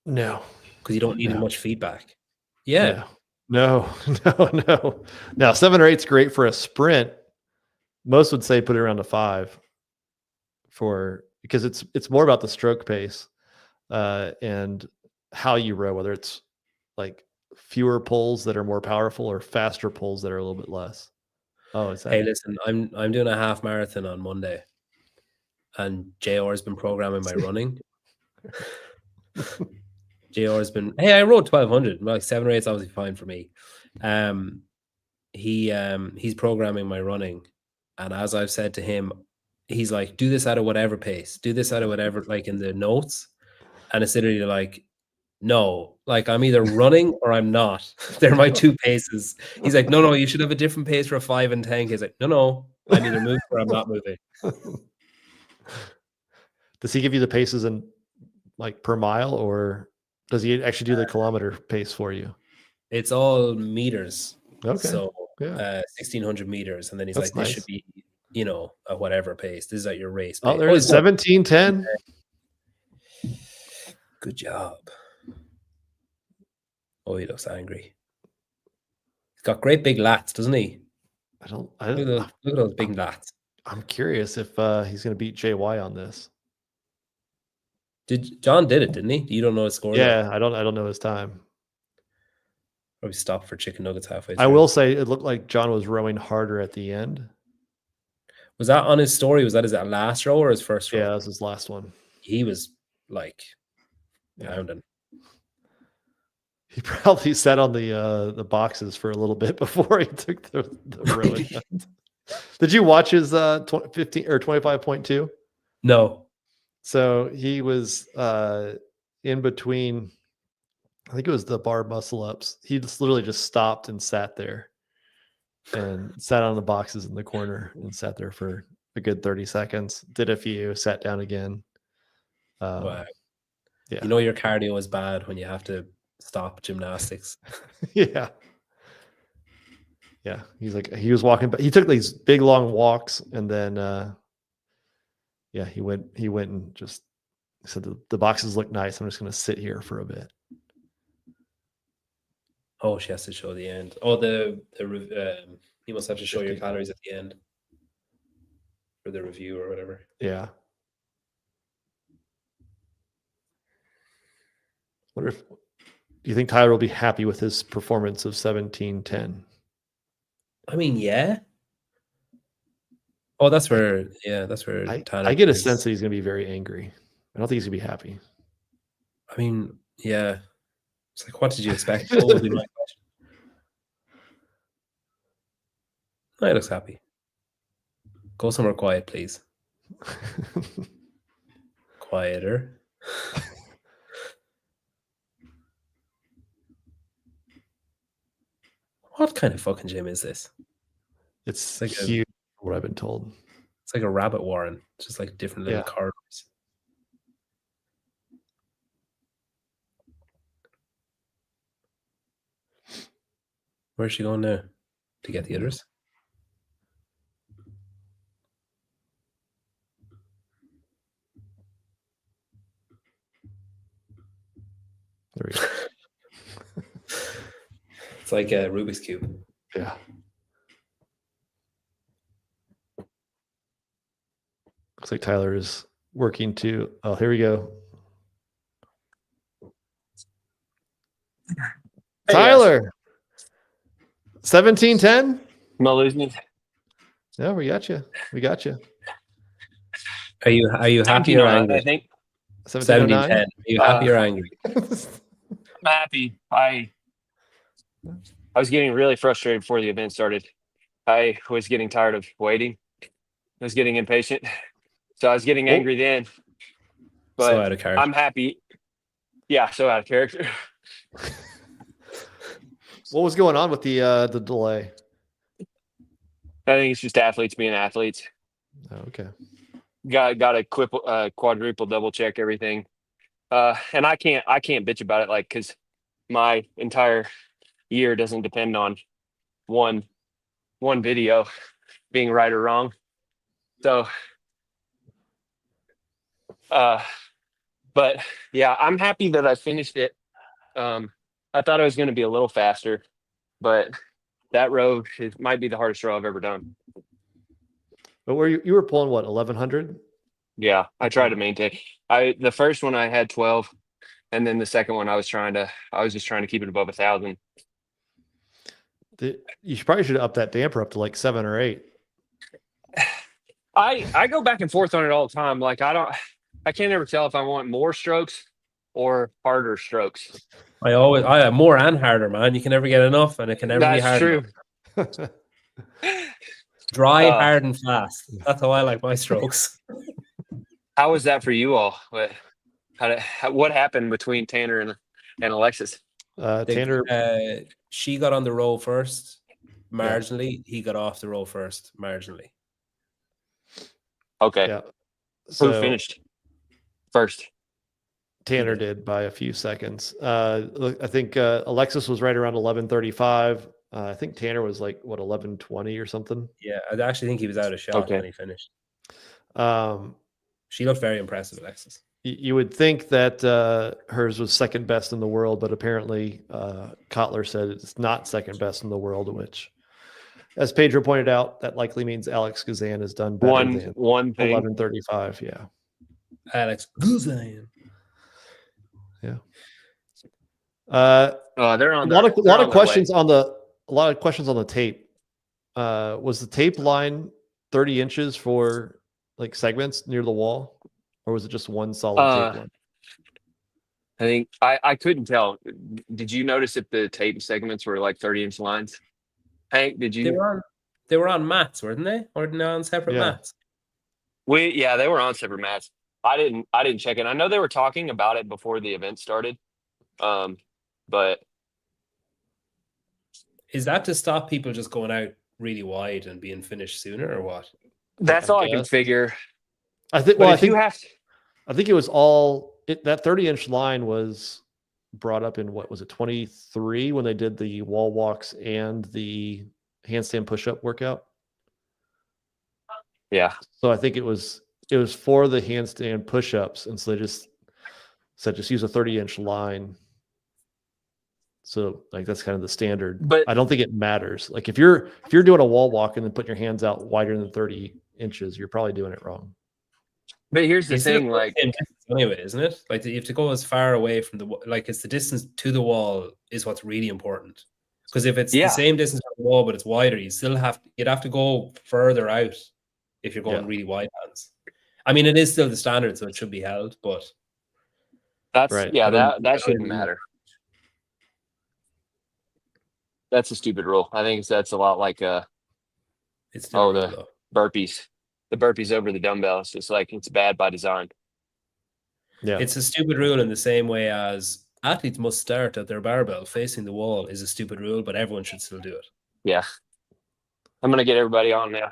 No. Because you don't need much feedback. Yeah. No. Now, 7 or 8 is great for a sprint. Most would say put it around a 5 because it's more about the stroke pace and how you row, whether it's like fewer pulls that are more powerful or faster pulls that are a little bit less. Oh, is that? Hey, listen, I'm doing a half marathon on Monday, and JR has been programming my running. JR has been, hey, I rode 1200, like 7 or 8 is obviously fine for me. He's programming my running, and as I've said to him, he's like, do this at a whatever pace, do this at a whatever, like in the notes, and it's literally like, no, like I'm either running or I'm not. They're my two paces. He's like, no, you should have a different pace for a 5 and 10. He's like, no, I'm either moving or I'm not moving. Does he give you the paces in like per mile, or does he actually do the kilometer pace for you? It's all meters. Okay. So 1,600 meters. And then he's That's like, this nice. should be, a whatever pace. This is at your race pace. Oh, there it is. 17:10. Good job. Oh, he looks angry. He's got great big lats, doesn't he? Look at those big lats. I'm curious if he's going to beat JY on this. John did it, didn't he? You don't know his score? Yeah, I don't know his time. Probably stopped for chicken nuggets halfway through. I will say it looked like John was rowing harder at the end. Was that on his story? Was that his last row or his first row? Yeah, that was his last one. He was like pounding. He probably sat on the boxes for a little bit before he took the rowing. Did you watch his 15 or 25.2? No. So he was in between, I think it was the bar muscle ups. He just literally just stopped and sat there and sat on the boxes in the corner and sat there for a good 30 seconds. Did a few, sat down again. Wow. Yeah. You know your cardio is bad when you have to stop gymnastics. Yeah. Yeah. He's like, he was walking, but he took these big long walks, and then yeah, he went and just said the boxes look nice. I'm just gonna sit here for a bit. Oh, she has to show the end. Oh, you must have to show your calories at the end for the review or whatever. Yeah. Do you think Tyler will be happy with his performance of 17:10? I mean, yeah. Oh, that's where Tyler. I get a sense that he's going to be very angry. I don't think he's going to be happy. I mean, yeah. It's like, what did you expect? What would be my question? No, he looks happy. Go somewhere quiet, please. Quieter. What kind of fucking gym is this? It's like huge, what I've been told. It's like a rabbit warren, just like different little corridors. Where's she going now? To get the others? There we go. It's like a Rubik's Cube. Yeah. Looks like Tyler is working to. Oh, here we go. Hey, Tyler, 17:10. Am I losing you? Yeah, we got you. We got you. Are you happy or angry? I think 17:09. 17:10. Are you happy or angry? I'm happy. I was getting really frustrated before the event started. I was getting tired of waiting. I was getting impatient. So I was getting angry then. But So out of character. I'm happy. Yeah, so out of character. What was going on with the delay? I think it's just athletes being athletes. Oh, okay. Got to quadruple double check everything. And I can't bitch about it, like, because my entire year doesn't depend on one video being right or wrong. So but yeah, I'm happy that I finished it. I thought I was going to be a little faster, but that row might be the hardest row I've ever done. But you were pulling what, 1100? Yeah, I tried to maintain. The first one I had 12, and then the second one I was just trying to keep it above 1,000. You probably should up that damper up to like 7 or 8. I go back and forth on it all the time. Like I can't ever tell if I want more strokes or harder strokes. I have more and harder, man. You can never get enough, and it can never be hard. That's true. Dry, hard, and fast. That's how I like my strokes. How was that for you all? What happened between Tanner and Alexis? Tanner, she got on the roll first, marginally. Yeah. He got off the roll first, marginally. Okay. Yeah. Who finished first? Tanner did by a few seconds. I think Alexis was right around 11:35. I think Tanner was like 11:20 or something. Yeah, I actually think he was out of shot when he finished. She looked very impressive, Alexis. You would think that hers was second best in the world, but apparently Kotler said it's not second best in the world, which, as Pedro pointed out, that likely means Alex Guzan has done better than one thing. 11:35. Yeah, Alex Guzan. Yeah. They're on a lot of questions on the tape. Was the tape line 30 inches for like segments near the wall, or was it just one solid tape line? I think I couldn't tell. Did you notice if the tape segments were like 30-inch lines? Hank, did you? They were on mats, weren't they? Or no, on separate mats? They were on separate mats. I didn't check it. I know they were talking about it before the event started. But Is that to stop people just going out really wide and being finished sooner, or what? that's all I can guess. figure. I think. But Well, if you have to, I think it was all that 30-inch line was brought up in what was it 23 when they did the wall walks and the handstand push-up workout. yeah. So I think it was for the handstand push-ups, and so they just said just use a 30-inch line. So like that's kind of the standard. But I don't think it matters. Like if you're doing a wall walk and then putting your hands out wider than 30 inches, you're probably doing it wrong. but here's the It's still thing, like the same distance anyway, isn't it? Like you have to go as far away from it's the distance to the wall is what's really important. Because if it's the same distance from the wall but it's wider, you'd have to go further out if you're going really wide hands. I mean, it is still the standard, so it should be held, but that's Right. that shouldn't matter. That's a stupid rule. I think that's a lot like it's still the burpees. The burpees over the dumbbell. It's just like it's bad by design. Yeah. It's a stupid rule in the same way as athletes must start at their barbell facing the wall is a stupid rule, but everyone should still do it. Yeah. I'm gonna get everybody on now.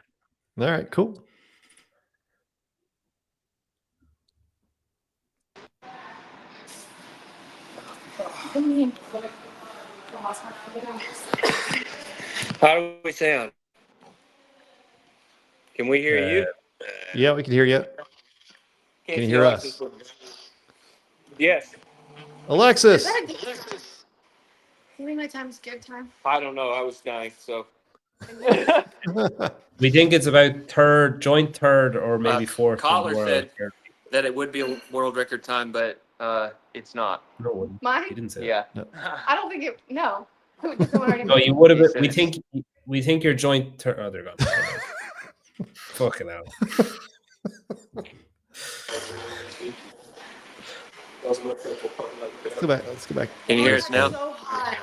All right, cool. How do we sound? Can we hear you? Yeah, we can hear you. Can you hear us? Yes. Alexis. You think my time's good time? I don't know. I was dying, so We think it's about joint third or maybe fourth. Collar said that it would be a world record time, but it's not. No, Mine? he didn't say Yeah. that. I don't think it. No. Someone already No, you would have. We think your joint third. Oh, they're gone. Fucking hell. Let's go back. Let's go back. Can you hear us now? So hot.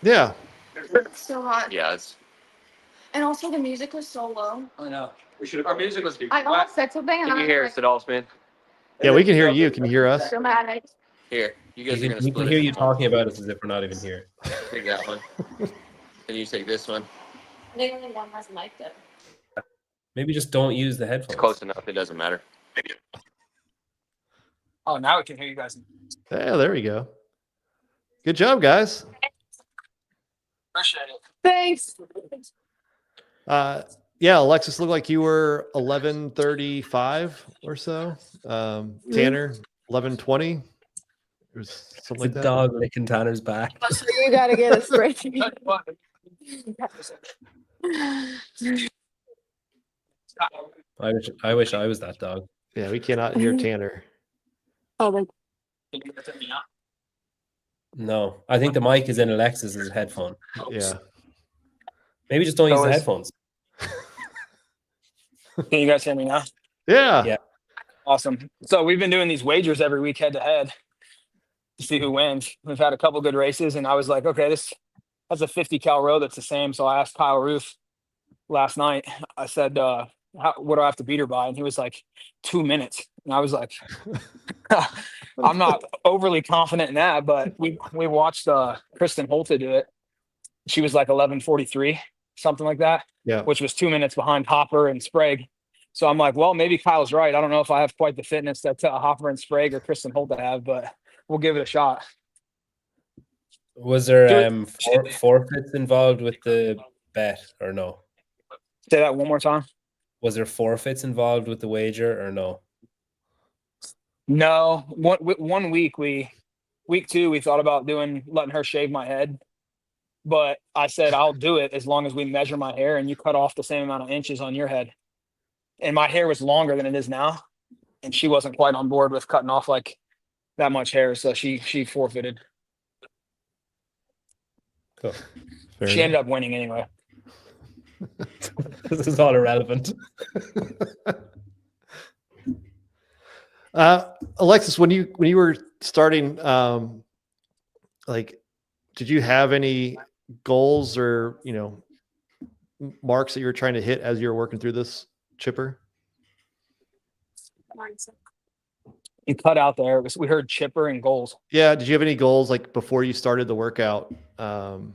Yeah. It's so hot. Yeah, it's. And also the music was so low. I know. We should. Our music was. I almost said something and Can I you was hear like, us at all, Spin? Yeah, we can hear you. Can you hear us? dramatic. Here, you guys are We gonna can split hear it. you talking about us as if we're not even here. Take that one. And you take this one. I think only one has mic though. Maybe just don't use the headphones. It's close enough. It doesn't matter. Oh, now we can hear you guys. Yeah, there we go. Good job, guys. Appreciate it. Thanks. Yeah, Alexis looked like you were 11:35 or so. Tanner 11:20. Or something like The that. dog licking Tanner's back. So you gotta get a spreadsheet. I wish I was that dog. Yeah, we cannot hear Tanner. Oh, like Can you guys hear me now? No, I think the mic is in Alexis's headphone. Yeah. Maybe just don't use the is- headphones. Can you guys hear me now? Yeah. Yeah. Awesome. So we've been doing these wagers every week head to head to see who wins. We've had a couple good races, and I was like, okay, that's a 50 cal row that's the same. So I asked Kyle Ruth last night. I said, what do I have to beat her by? And he was like, 2 minutes. And I was like, I'm not overly confident in that, but we watched Kristen Holta do it. She was like 11:43, something like that. Yeah. Which was 2 minutes behind Hopper and Sprague. So I'm like, well, maybe Kyle's right. I don't know if I have quite the fitness that Hopper and Sprague or Kristen Holta have, but we'll give it a shot. Was there forfeits involved with the bet or no? Say that one more time. Was there forfeits involved with the wager or no? No, one week week 2 we thought about letting her shave my head, but I said I'll do it as long as we measure my hair and you cut off the same amount of inches on your head. And my hair was longer than it is now, and she wasn't quite on board with cutting off like that much hair, so she forfeited. Cool. She ended up winning anyway. This is all irrelevant. Alexis, when you were starting, like, did you have any goals or marks that you were trying to hit as you were working through this chipper? You cut out there. We heard chipper and goals. Yeah. Did you have any goals like before you started the workout? Trying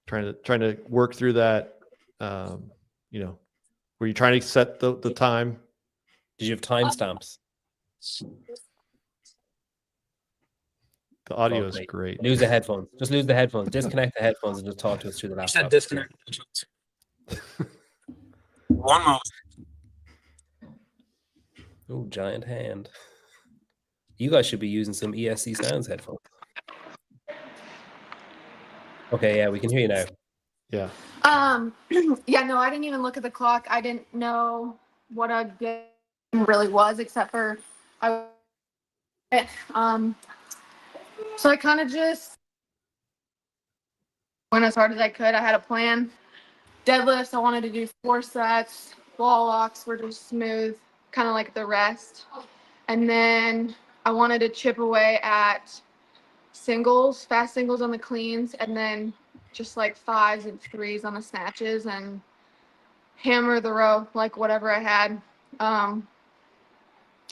to work through that. You know, were you trying to set the time? Did you have timestamps? The audio Oh, is great. Lose the headphones. Just lose the headphones. Disconnect the headphones and just talk to us through the You said laptop. disconnect. One moment. Oh, giant hand. You guys should be using some ESC Sounds headphones. Okay, yeah, we can hear you now. Yeah. Yeah, no, I didn't even look at the clock. I didn't know what a game really was, except for so I kind of just went as hard as I could. I had a plan. Deadlifts, I wanted to do 4 sets. Wall locks were just smooth, kind of like the rest. And then I wanted to chip away at singles, fast singles on the cleans, and then just like 5s and 3s on the snatches, and hammer the row, like whatever I had.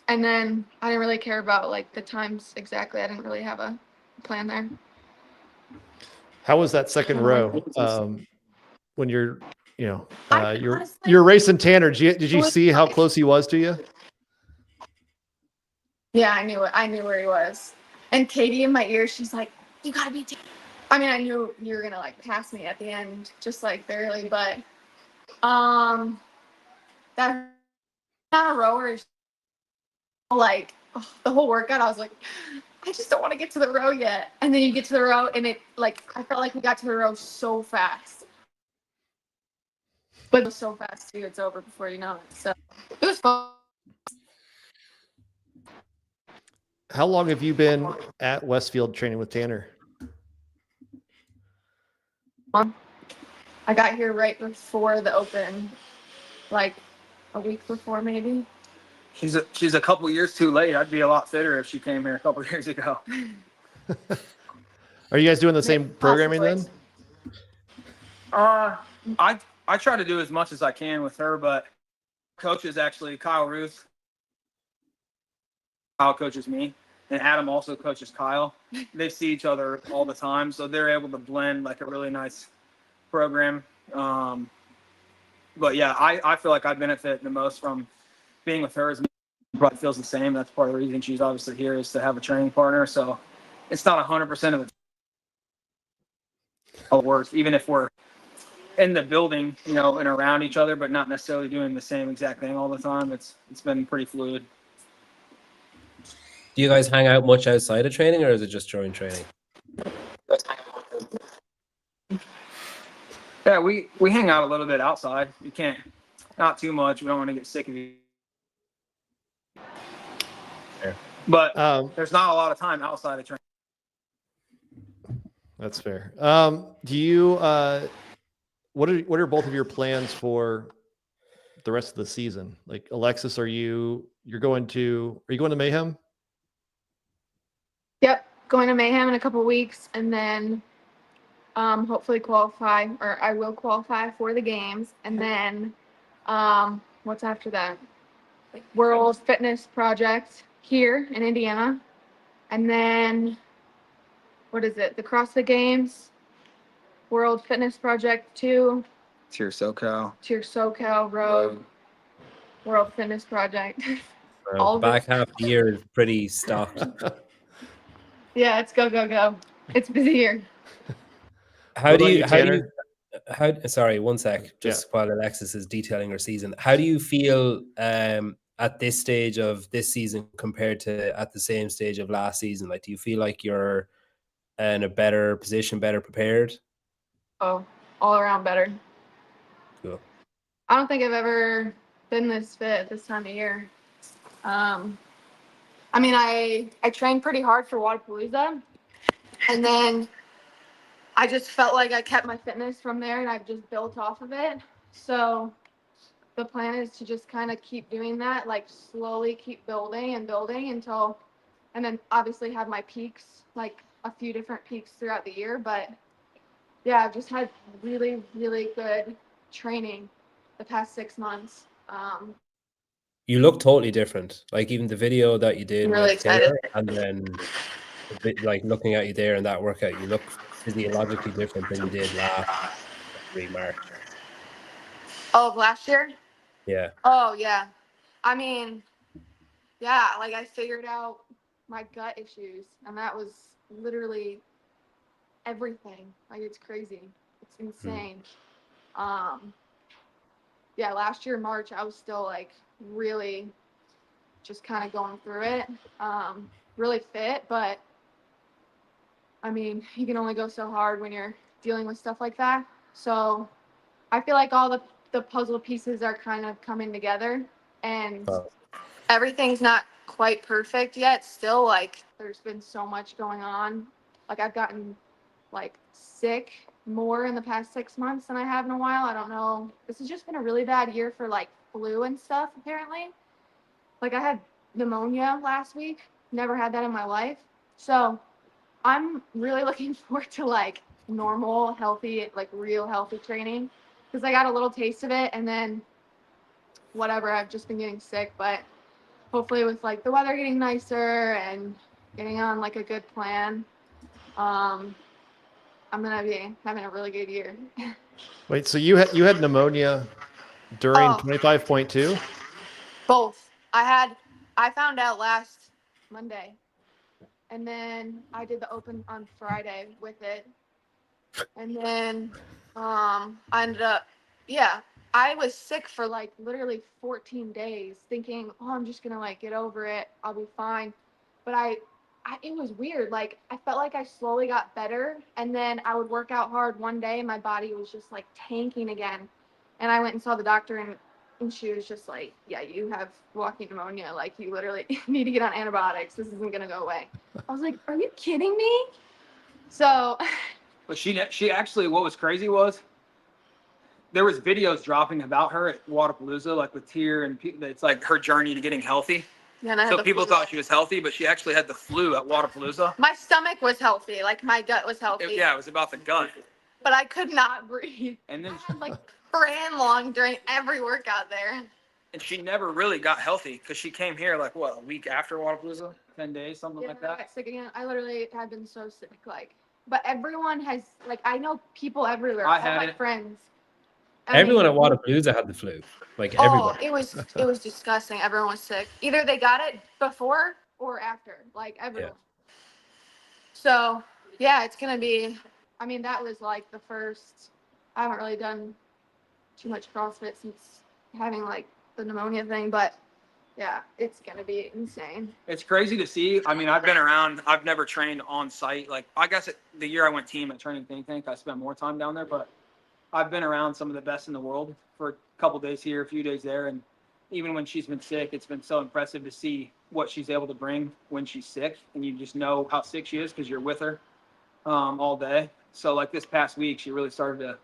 And then I didn't really care about like the times exactly. I didn't really have a plan there. How was that second row? When you're, you know, you're honestly- racing Tanner. Did you see how close he was to you? Yeah, I knew it. I knew where he was. And Katie in my ear, she's like, "You gotta be." I mean, I knew you were gonna like pass me at the end, just like barely, but that kind of rower is like the whole workout. I was like, I just don't want to get to the row yet. And then you get to the row, and it like I felt like we got to the row so fast, but it was so fast too. It's over before you know it. So it was fun. How long have you been at Westfield training with Tanner? I got here right before the open, like a week before maybe. She's a couple years too late. I'd be a lot fitter if she came here a couple years ago. Are you guys doing the same programming then? I try to do as much as I can with her, but coach is actually Kyle Ruth. Kyle coaches me, and Adam also coaches Kyle. They see each other all the time, so they're able to blend like a really nice program. But yeah, I feel like I benefit the most from being with her. As probably feels the same. That's part of the reason she's obviously here, is to have a training partner. So it's not 100% of the work, even if we're in the building, you know, and around each other, but not necessarily doing the same exact thing all the time. It's been pretty fluid. Do you guys hang out much outside of training, or is it just during training? Yeah, we hang out a little bit outside. You can't, not too much. We don't want to get sick of you. Fair. But there's not a lot of time outside of training. That's fair. Do you what are both of your plans for the rest of the season? Like Alexis, are you going to Mayhem? Yep, going to Mayhem in a couple weeks, and then hopefully qualify, or I will qualify for the games, and then what's after that? World Fitness Project here in Indiana, and then what is it? The CrossFit Games, World Fitness Project 2, Tier SoCal Road, World Fitness Project. All The of back it. half of the year is pretty stocked. Yeah, it's go. It's busy here. Sorry, one sec. Just while Alexis is detailing her season, how do you feel at this stage of this season compared to at the same stage of last season? Like, do you feel like you're in a better position, better prepared? Oh, all around better. Cool. I don't think I've ever been this fit this time of year. I mean, I trained pretty hard for Wadapalooza, and then I just felt like I kept my fitness from there, and I've just built off of it. So the plan is to just kind of keep doing that, like slowly keep building until, and then obviously have my peaks, like a few different peaks throughout the year. But yeah, I've just had really, really good training the past 6 months. You look totally different. Like even the video that you did I'm really with excited. Taylor, and then like looking at you there in that workout, you look physiologically different than you did last February, March. Oh, last year? Yeah. Oh, yeah. I mean, yeah, like I figured out my gut issues, and that was literally everything. Like it's crazy. It's insane. Yeah, last year March I was still like really just kind of going through it. Really fit, but I mean, you can only go so hard when you're dealing with stuff like that. So I feel like all the puzzle pieces are kind of coming together, and everything's not quite perfect yet. Still, like, there's been so much going on. Like, I've gotten, like, sick more in the past 6 months than I have in a while. I don't know. This has just been a really bad year for, like, flu and stuff, apparently. Like, I had pneumonia last week. Never had that in my life. So I'm really looking forward to, like, normal, healthy, like, real healthy training. Because I got a little taste of it, and then whatever, I've just been getting sick. But hopefully with like the weather getting nicer and getting on like a good plan, I'm gonna be having a really good year. Wait, so you had pneumonia during Oh. 25.2? Both. I found out last Monday, and then I did the open on Friday with it, and then I ended up, yeah, I was sick for like literally 14 days thinking, oh, I'm just gonna like get over it, I'll be fine. But it was weird. Like I felt like I slowly got better, and then I would work out hard one day and my body was just like tanking again. And I went and saw the doctor, and she was just like, yeah, you have walking pneumonia, like you literally need to get on antibiotics, this isn't gonna go away. I was like, are you kidding me? So But she actually, what was crazy was there was videos dropping about her at Wadapalooza, like with Tier, and it's like her journey to getting healthy. yeah, and I had So the people flu. thought she was healthy, but she actually had the flu at Wadapalooza. My stomach was healthy, like my gut was healthy. Yeah, it was about the gut. But I could not breathe. And then I had like ran long during every workout there. and she never really got healthy because she came here like what, a week after Wadapalooza, 10 days, something Yeah, like I that. got sick again. I literally had been so sick, like. But everyone has, like, I know people everywhere. I all had my it. friends. Everyone at Wadapalooza had the flu. Like everyone. Oh, it was disgusting. Everyone was sick. Either they got it before or after, like everyone. So yeah, it's gonna be. I mean, that was like the first. I haven't really done too much CrossFit since having like the pneumonia thing, but yeah, it's gonna be insane. It's crazy to see. I mean, I've been around. I've never trained on site. Like, I guess the year I went team at Training Think Tank, I spent more time down there. But I've been around some of the best in the world for a couple days here, a few days there. And even when she's been sick, it's been so impressive to see what she's able to bring when she's sick. And you just know how sick she is because you're with her all day. So, like this past week, she really started to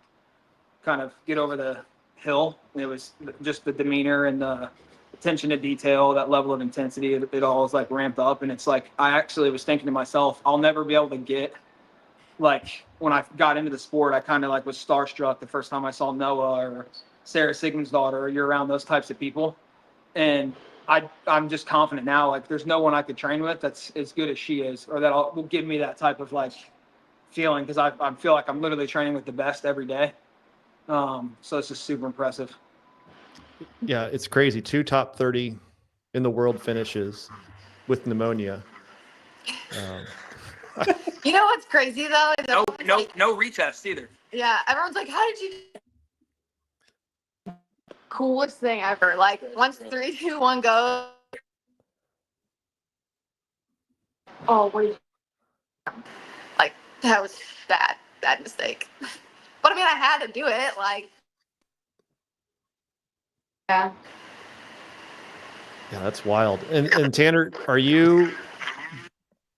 kind of get over the hill. It was just the demeanor and the attention to detail, that level of intensity, it all is like ramped up. And it's like, I actually was thinking to myself, I'll never be able to get, like, when I got into the sport, I kind of like was starstruck the first time I saw Noah or Sarah Sigmund's daughter, or you're around those types of people. And I'm just confident now, like there's no one I could train with that's as good as she is, or that will give me that type of like feeling, because I feel like I'm literally training with the best every day. So it's just super impressive. Yeah, it's crazy. 2 top 30 in the world finishes with pneumonia. You know what's crazy though? Is No retest either. Yeah, everyone's like, how did you? Coolest thing ever. Like once 3, 2, 1 go. Oh wait. Like that was bad mistake. But I mean, I had to do it. Like. Yeah. Yeah, that's wild. And Tanner, are you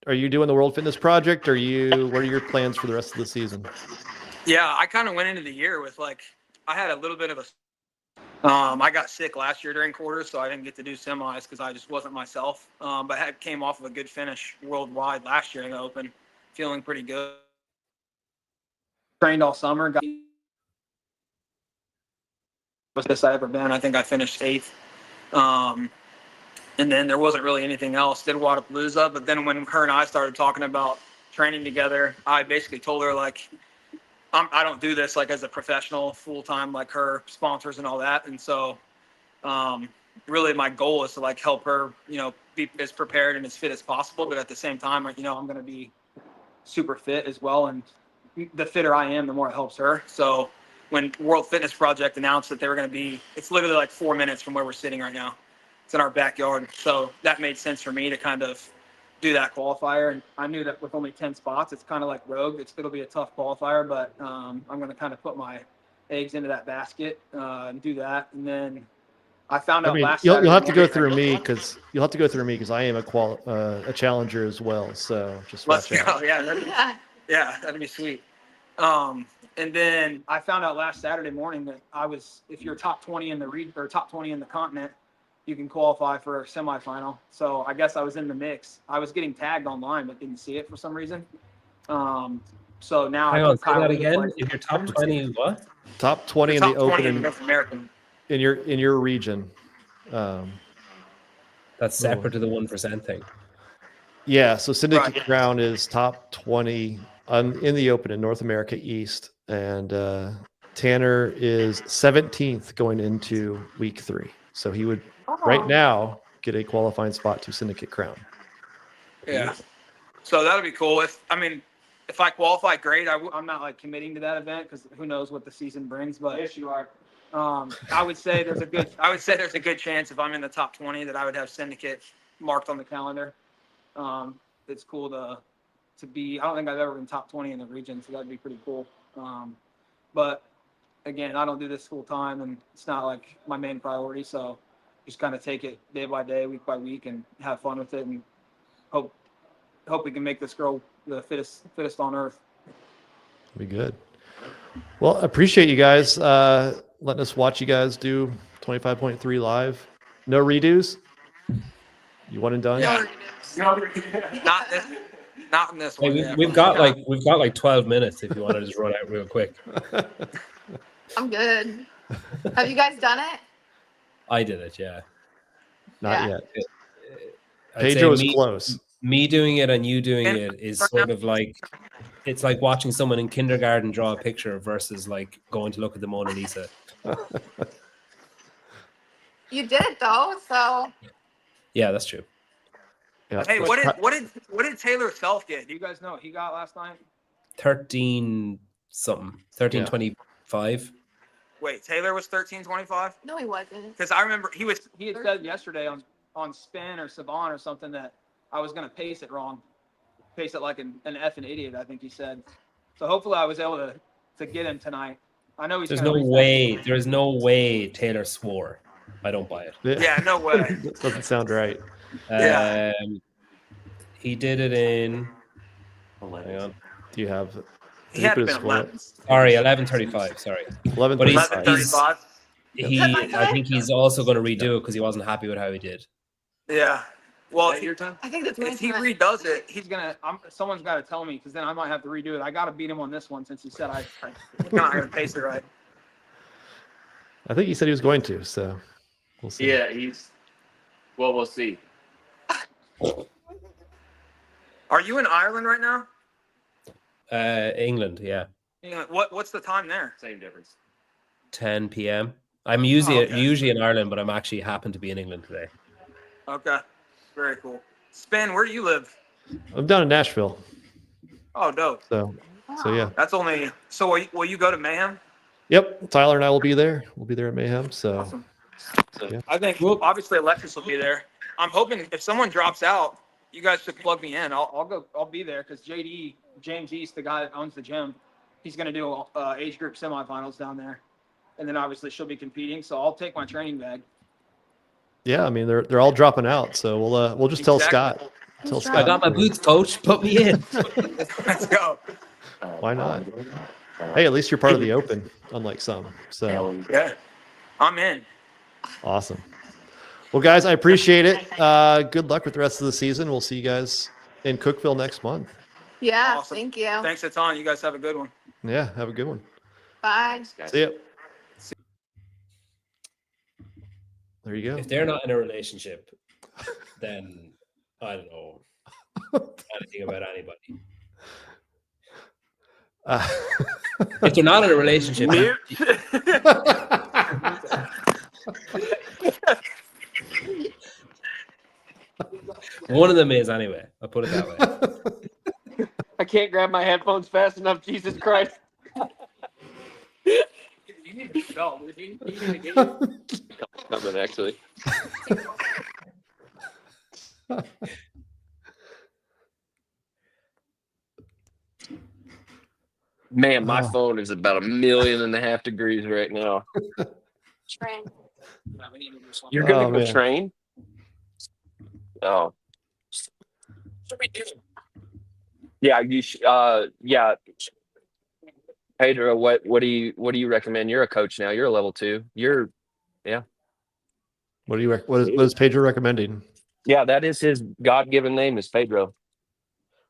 doing the World Fitness Project? What are your plans for the rest of the season? Yeah, I kind of went into the year with like, I had a little bit of I got sick last year during quarters, so I didn't get to do semis because I just wasn't myself. But I came off of a good finish worldwide last year in the Open, feeling pretty good. Trained all summer. Got best I ever been. I think I finished 8th And then there wasn't really anything else. Did Wadapalooza, but then when her and I started talking about training together, I basically told her like, I don't do this like as a professional full time like her sponsors and all that. And so, really my goal is to like help her, be as prepared and as fit as possible. But at the same time, I'm going to be super fit as well. And the fitter I am, the more it helps her. So when World Fitness Project announced that they were going to be, it's literally like 4 minutes from where we're sitting right now. It's in our backyard. So that made sense for me to kind of do that qualifier. And I knew that with only 10 spots, it's kind of like Rogue. It'll be a tough qualifier, but I'm going to kind of put my eggs into that basket and do that. And then I found out last you'll Saturday have to go morning- through me because I am a challenger as well. So just Let's watch go. out. Yeah, that'd be sweet. And then I found out last Saturday morning that if you're top 20 in the or top 20 in the continent, you can qualify for a semifinal. So I guess I was in the mix. I was getting tagged online, but didn't see it for some reason. So now Hang I on, put say that Kyle again. Lewis, If you're top 20, what? Top 20 in top the 20 open in North American. in your region. That's separate to the 1% thing. Yeah, so Syndicate Right. Crown is top 20 in the open in North America East, and Tanner is 17th going into week 3. So he would right now get a qualifying spot to Syndicate Crown. Yeah. So that'll be cool. If I qualify, great. I'm not like committing to that event because who knows what the season brings. But yes, you are. I would say there's a good chance if I'm in the top 20 that I would have Syndicate marked on the calendar. It's cool to be. I don't think I've ever been top 20 in the region, so that'd be pretty cool. But again, I don't do this full time, and it's not like my main priority. So just kind of take it day by day, week by week, and have fun with it, and hope we can make this girl the fittest on earth. Be good. Well, appreciate you guys letting us watch you guys do 25.3 live. No redos. You one and done. Yeah. Not in this Hey, one. we've got like 12 minutes if you want to just run out real quick. I'm good. Have you guys done it? I did it, yeah. Not yet. I'd Pedro is say close. me doing it and you doing it is sort of like, it's like watching someone in kindergarten draw a picture versus like going to look at the Mona Lisa. You did it though, so Yeah, that's true. Yeah. Hey, what did Taylor Self get? Do you guys know what he got last night? 13 something. 1325. Wait, Taylor was 1325? no, he wasn't. Because I remember he had said yesterday on Spin or Saban or something that I was gonna pace it wrong. Pace it like an effing idiot, I think he said. So hopefully I was able to get him tonight. I know he's There's gonna no way. There's no way Taylor swore. I don't buy it. Yeah, no way. That doesn't sound right. Yeah. He did it in. Hang on. Do you have? He had put been his score 11. Sorry, 11:35. Sorry. 11. But he's- 11:35. I think he's also going to redo it because he wasn't happy with how he did. Yeah. Well, I think that's if he redoes it, someone's got to tell me because then I might have to redo it. I got to beat him on this one since he said I'm not going to pace it right. I think he said he was going to. So we'll see. Yeah, we'll see. Are you in Ireland right now? England, yeah. What's the time there? Same difference. 10 p.m. I'm usually okay. usually in Ireland, but I'm actually happen to be in England today. Okay. Very cool. Spin, where do you live? I'm down in Nashville. Oh, dope. So yeah. That's only. So will you go to Mayhem? Yep. Tyler and I will be there. We'll be there at Mayhem. So Awesome. Yeah. I think obviously Alexis will be there. I'm hoping if someone drops out, you guys should plug me in. I'll go. I'll be there because James East, the guy that owns the gym, he's going to do age group semifinals down there, and then obviously she'll be competing. So I'll take my training bag. yeah, I mean they're all dropping out. So we'll just tell Exactly. Scott. Tell That's Scott. I got my boots, coach. Put me in. Let's go. Why not? Hey, at least you're part of the open, unlike some. So Yeah, I'm in. awesome. Well, guys, I appreciate it. Good luck with the rest of the season. We'll see you guys in Cookeville next month. Yeah, Awesome. thank you. Thanks a ton. You guys have a good one. Yeah, have a good one. Bye. See ya. There you go. If they're not in a relationship, then I don't know anything about anybody. If they're not in a relationship, Mute. one of them is anyway. I'll put it that way. I can't grab my headphones fast enough. Jesus Christ. You need to go. You need to get Coming actually. Man, my phone is about 1.5 million degrees right now. Train. You're gonna Oh, go man. train? Oh. Yeah, yeah. Pedro, what do you recommend? You're a coach now. You're a level 2. What do you what is Pedro recommending? Yeah, that is his God-given name is Pedro.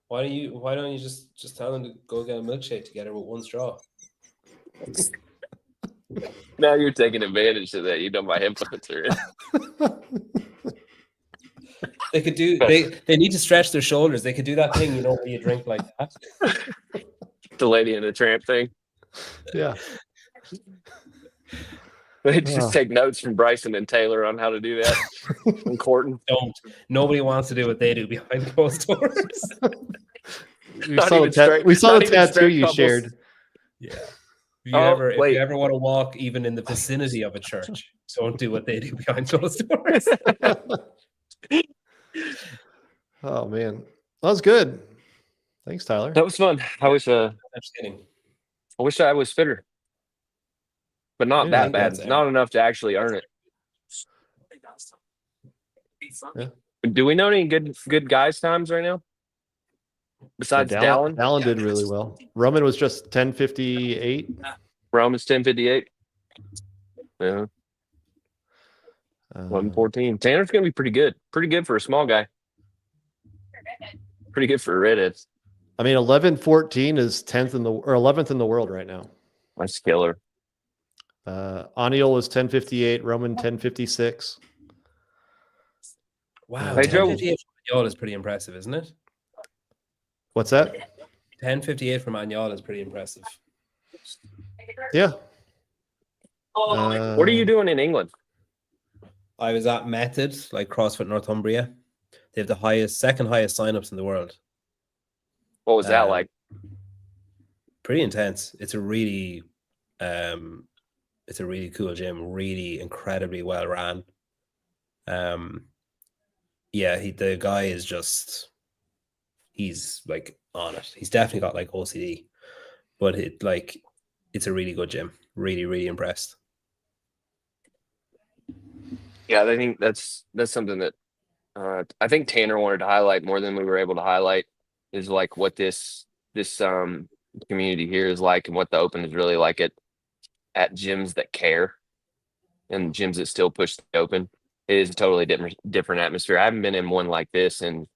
Why don't you just tell them to go get a milkshake together with one straw? Now you're taking advantage of that. You know my headphones are in. They could do they need to stretch their shoulders. They could do that thing, where you drink like that. The Lady and the Tramp thing. Yeah. They just take notes from Bryson and Taylor on how to do that. And Corton. Don't. Nobody wants to do what they do behind closed doors. We saw the tattoo you shared. Yeah. If wait. you ever want to walk even in the vicinity of a church, don't do what they do behind closed doors. Oh man, that was good. Thanks, Tyler. That was fun. I wish I'm just kidding. I was fitter. But not Yeah, that think bad. that's Not enough to actually earn it. Yeah. Do we know any good guys times right now? Besides Dallin? Dallin did really well. Roman was just 10:58. Roman's 10:58. Yeah. 11:14. Tanner's gonna be pretty good. Pretty good for a small guy. Pretty good for a redhead. I mean, 11:14 is 11th in the world right now. That's killer. Aniel was 10:58. Roman 10:56. Wow, Hey, Joe. 10:58 from Agnol is pretty impressive, isn't it? What's that? 10:58 from Agnol is pretty impressive. Yeah. What are you doing in England? I was at Method, like CrossFit Northumbria. They have the second highest signups in the world. What was that like? Pretty intense. It's a really cool gym, really incredibly well ran. The guy is he's like on it. He's definitely got like OCD, but it's a really good gym. Really, really impressed. Yeah, I think that's something that I think Tanner wanted to highlight more than we were able to highlight is like what this community here is like and what the Open is really like at gyms that care and gyms that still push the Open. It is a totally different atmosphere. I haven't been in one like this in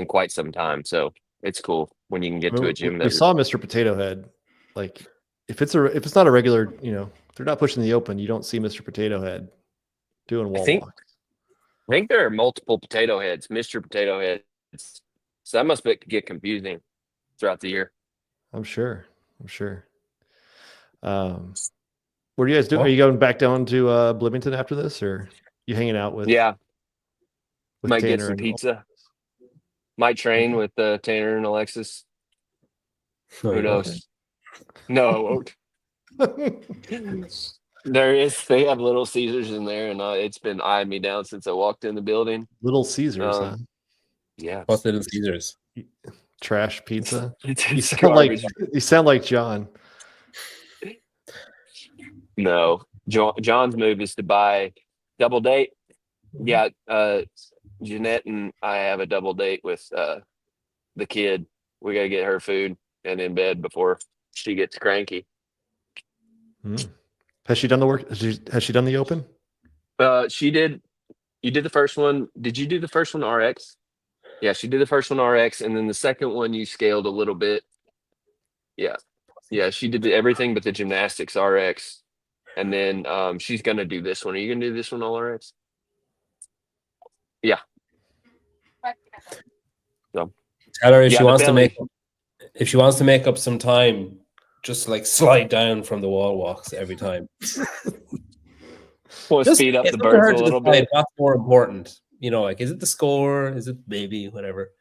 quite some time, so it's cool when you can get to a gym we saw Mr. Potato Head. Like if it's not a regular, if they're not pushing the Open, you don't see Mr. Potato Head doing wall walks. I think there are multiple potato heads, Mr. Potato Heads. So that must get confusing throughout the year. I'm sure. What are you guys doing? Are you going back down to Bloomington after this, or you hanging out with? Yeah, with might Tanner get some and pizza. Might train with Tanner and Alexis. Who knows? No, I won't. They have Little Caesars in there, and it's been eyeing me down since I walked in the building. Little Caesars, huh? Yeah. What's Little Caesars? Trash pizza. It's You sound like John. No, John's move is to buy double date. Yeah, Jeanette and I have a double date with the kid. We gotta get her food and in bed before she gets cranky. Has she done the work? Has she done the Open? She did. You did the first one. Did you do the first one RX? Yeah, she did the first one RX, and then the second one you scaled a little bit. Yeah, she did everything but the gymnastics RX, and then she's gonna do this one. Are you gonna do this one all RX? Tell her if Yeah, she the wants to belly. make up some time, just like slide down from the wall walks every time. We'll Just speed up it's the up to her birth a to little decide bit. what's more important. You know, like is it the score? Is it maybe whatever?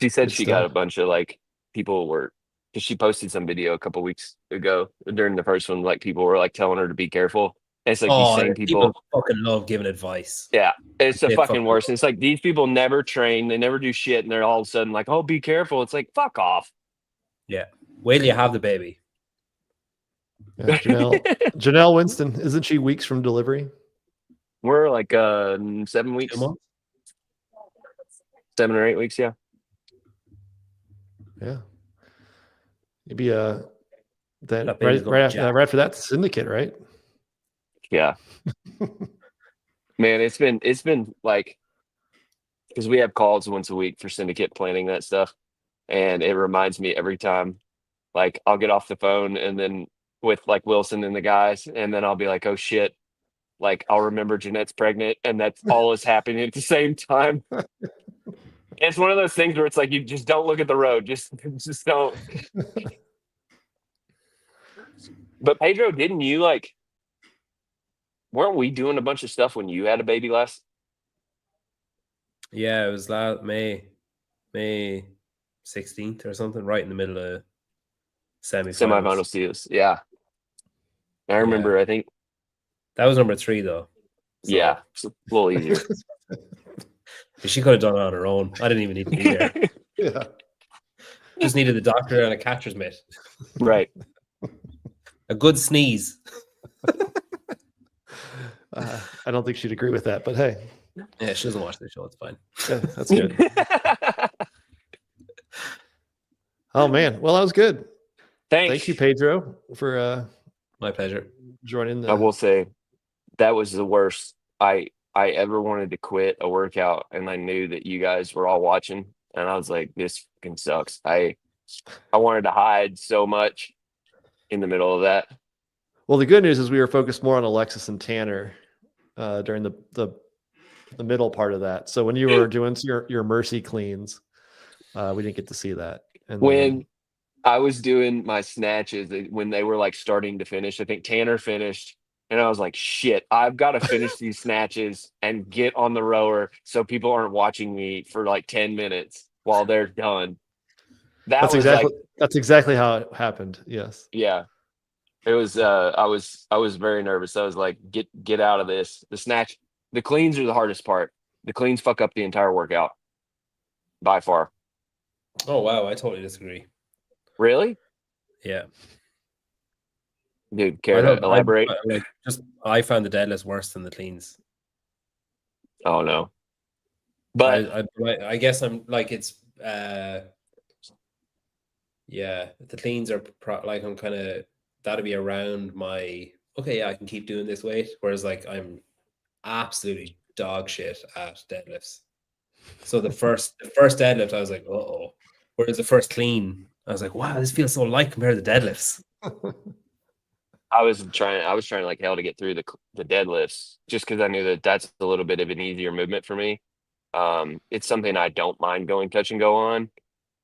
She said Good she got a stuff. bunch of like people were because she posted some video a couple weeks ago during the first one. Like people were like telling her to be careful. And it's like these same People people. fucking love giving advice. Yeah, it's the They fucking fucking worst. It's like these people never train, they never do shit, and they're all of a sudden like, "Oh, be careful." It's like, fuck off. Yeah. Wait till you have the baby. Yeah, Janelle Winston, isn't she weeks from delivery? We're like 7 2 weeks, months? 7 or 8 weeks. Yeah. Yeah. Maybe that That baby's right going right after that syndicate, right? Yeah. Man, it's been like because we have calls once a week for syndicate planning that stuff. And it reminds me every time, like I'll get off the phone and then with like Wilson and the guys, and then I'll be like, oh shit. Like I'll remember Jeanette's pregnant and that's all is happening at the same time. It's one of those things where it's like you just don't look at the road. Just don't. But Pedro, didn't you like weren't we doing a bunch of stuff when you had a baby last? Yeah, it was last May 16th or something, right in the middle of Semifinal semifinals. seals. Yeah. I remember, I think, That was number 3 though. So yeah, it's a little easier. she could have done it on her own. I didn't even need to be there. Yeah. Just needed the doctor and a catcher's mitt. Right. A good sneeze. I don't think she'd agree with that, but hey, Yeah, she doesn't watch the show. It's fine. yeah, that's good. Oh man, well that was good. Thanks. Thank you, Pedro, for My pleasure. joining the. I will say that was the worst I ever wanted to quit a workout, and I knew that you guys were all watching, and I was like, this fucking sucks. I wanted to hide so much in the middle of that. Well, the good news is we were focused more on Alexis and Tanner during the middle part of that. So when you were doing your mercy cleans, we didn't get to see that. And When I was doing my snatches, when they were like starting to finish, I think Tanner finished, and I was like, shit, I've got to finish these snatches and get on the rower so people aren't watching me for like 10 minutes while they're done. That's exactly how it happened. Yes. Yeah. It was I was very nervous. I was like, get out of this. The cleans are the hardest part. The cleans fuck up the entire workout by far. Oh wow, I totally disagree. Really? Yeah. Dude, care to elaborate? I found the deadlifts worse than the cleans. Oh no. But I guess I'm like it's yeah, the cleans are like I'm kind of that'll be around my okay, yeah, I can keep doing this weight. Whereas like I'm absolutely dog shit at deadlifts. So the first deadlift, I was like, uh-oh. Whereas the first clean, I was like, wow, this feels so light compared to the deadlifts. I was trying like hell to get through the deadlifts just because I knew that that's a little bit of an easier movement for me. It's something I don't mind going touch and go on,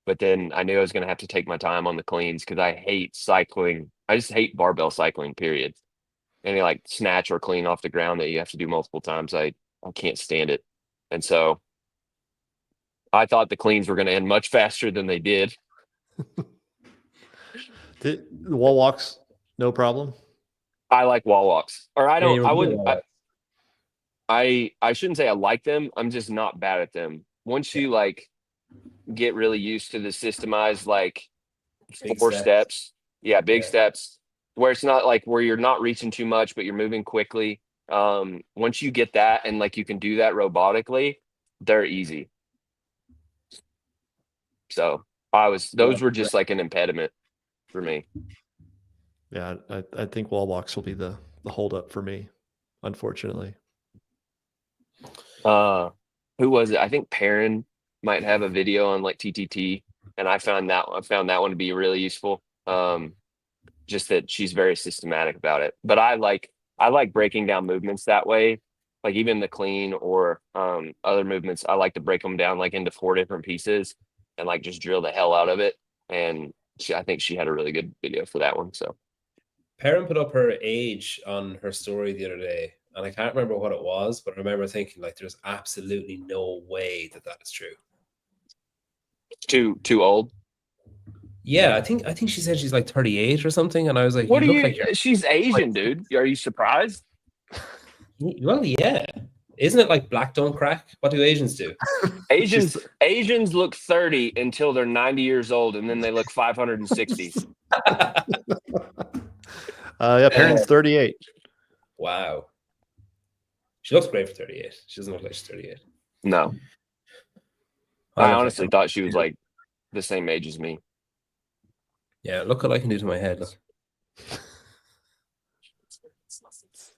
but then I knew I was going to have to take my time on the cleans because I hate cycling. I just hate barbell cycling, period. Any like snatch or clean off the ground that you have to do multiple times, I can't stand it. And so I thought the cleans were going to end much faster than they did. The wall walks, no problem. I like wall walks, or I don't. Yeah, I wouldn't. I shouldn't say I like them. I'm just not bad at them. Once you like get really used to the systemized like Big 4 steps. steps, yeah, big Yeah. steps, where it's not like where you're not reaching too much, but you're moving quickly. Once you get that and like you can do that robotically, they're easy. So those were just like an impediment for me. Yeah, I think wall walks will be the holdup for me, unfortunately. Who was it? I think Perrin might have a video on like TTT, and I found that one to be really useful. Just that she's very systematic about it. But I like I like breaking down movements that way. Like even the clean or other movements, I like to break them down like into 4 different pieces and like just drill the hell out of it. And I think she had a really good video for that one. So Perrin put up her age on her story the other day, and I can't remember what it was, but I remember thinking like, there's absolutely no way that is true. too old. Yeah, I think she said she's like 38 or something, and I was like, What are look you? like you're She's Asian, dude. Are you surprised? well, yeah. Isn't it like black don't crack? What do Asians do? Asians look 30 until they're 90 years old, and then they look 560. Yeah, Perrin's 38. Wow. She looks great for 38. She doesn't look like she's 38. No, I honestly thought she was like the same age as me. Yeah, look what I can do to my head. Look.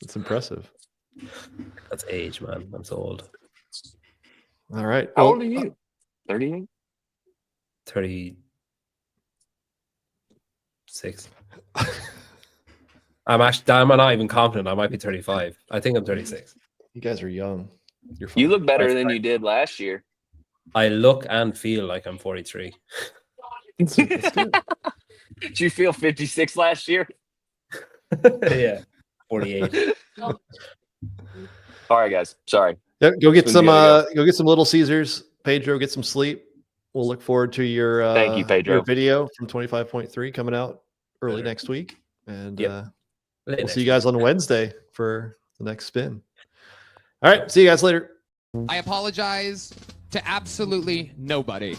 It's impressive. That's age, man. I'm so old. All right. How old are you? 38? 36. I'm not even confident. I might be 35. I think I'm 36. You guys are young. You're fine. You look better than you did last year. I look and feel like I'm 43. Let's do it. Did you feel 56 last year? Yeah, 48. All right, guys. Sorry. Yeah, go get some Go. go get some Little Caesars. Pedro, get some sleep. We'll look forward to your Thank you, Pedro. your video from 25.3 coming out early next week. And Yep. we'll see you guys on Wednesday for the next spin. All right, see you guys later. I apologize to absolutely nobody.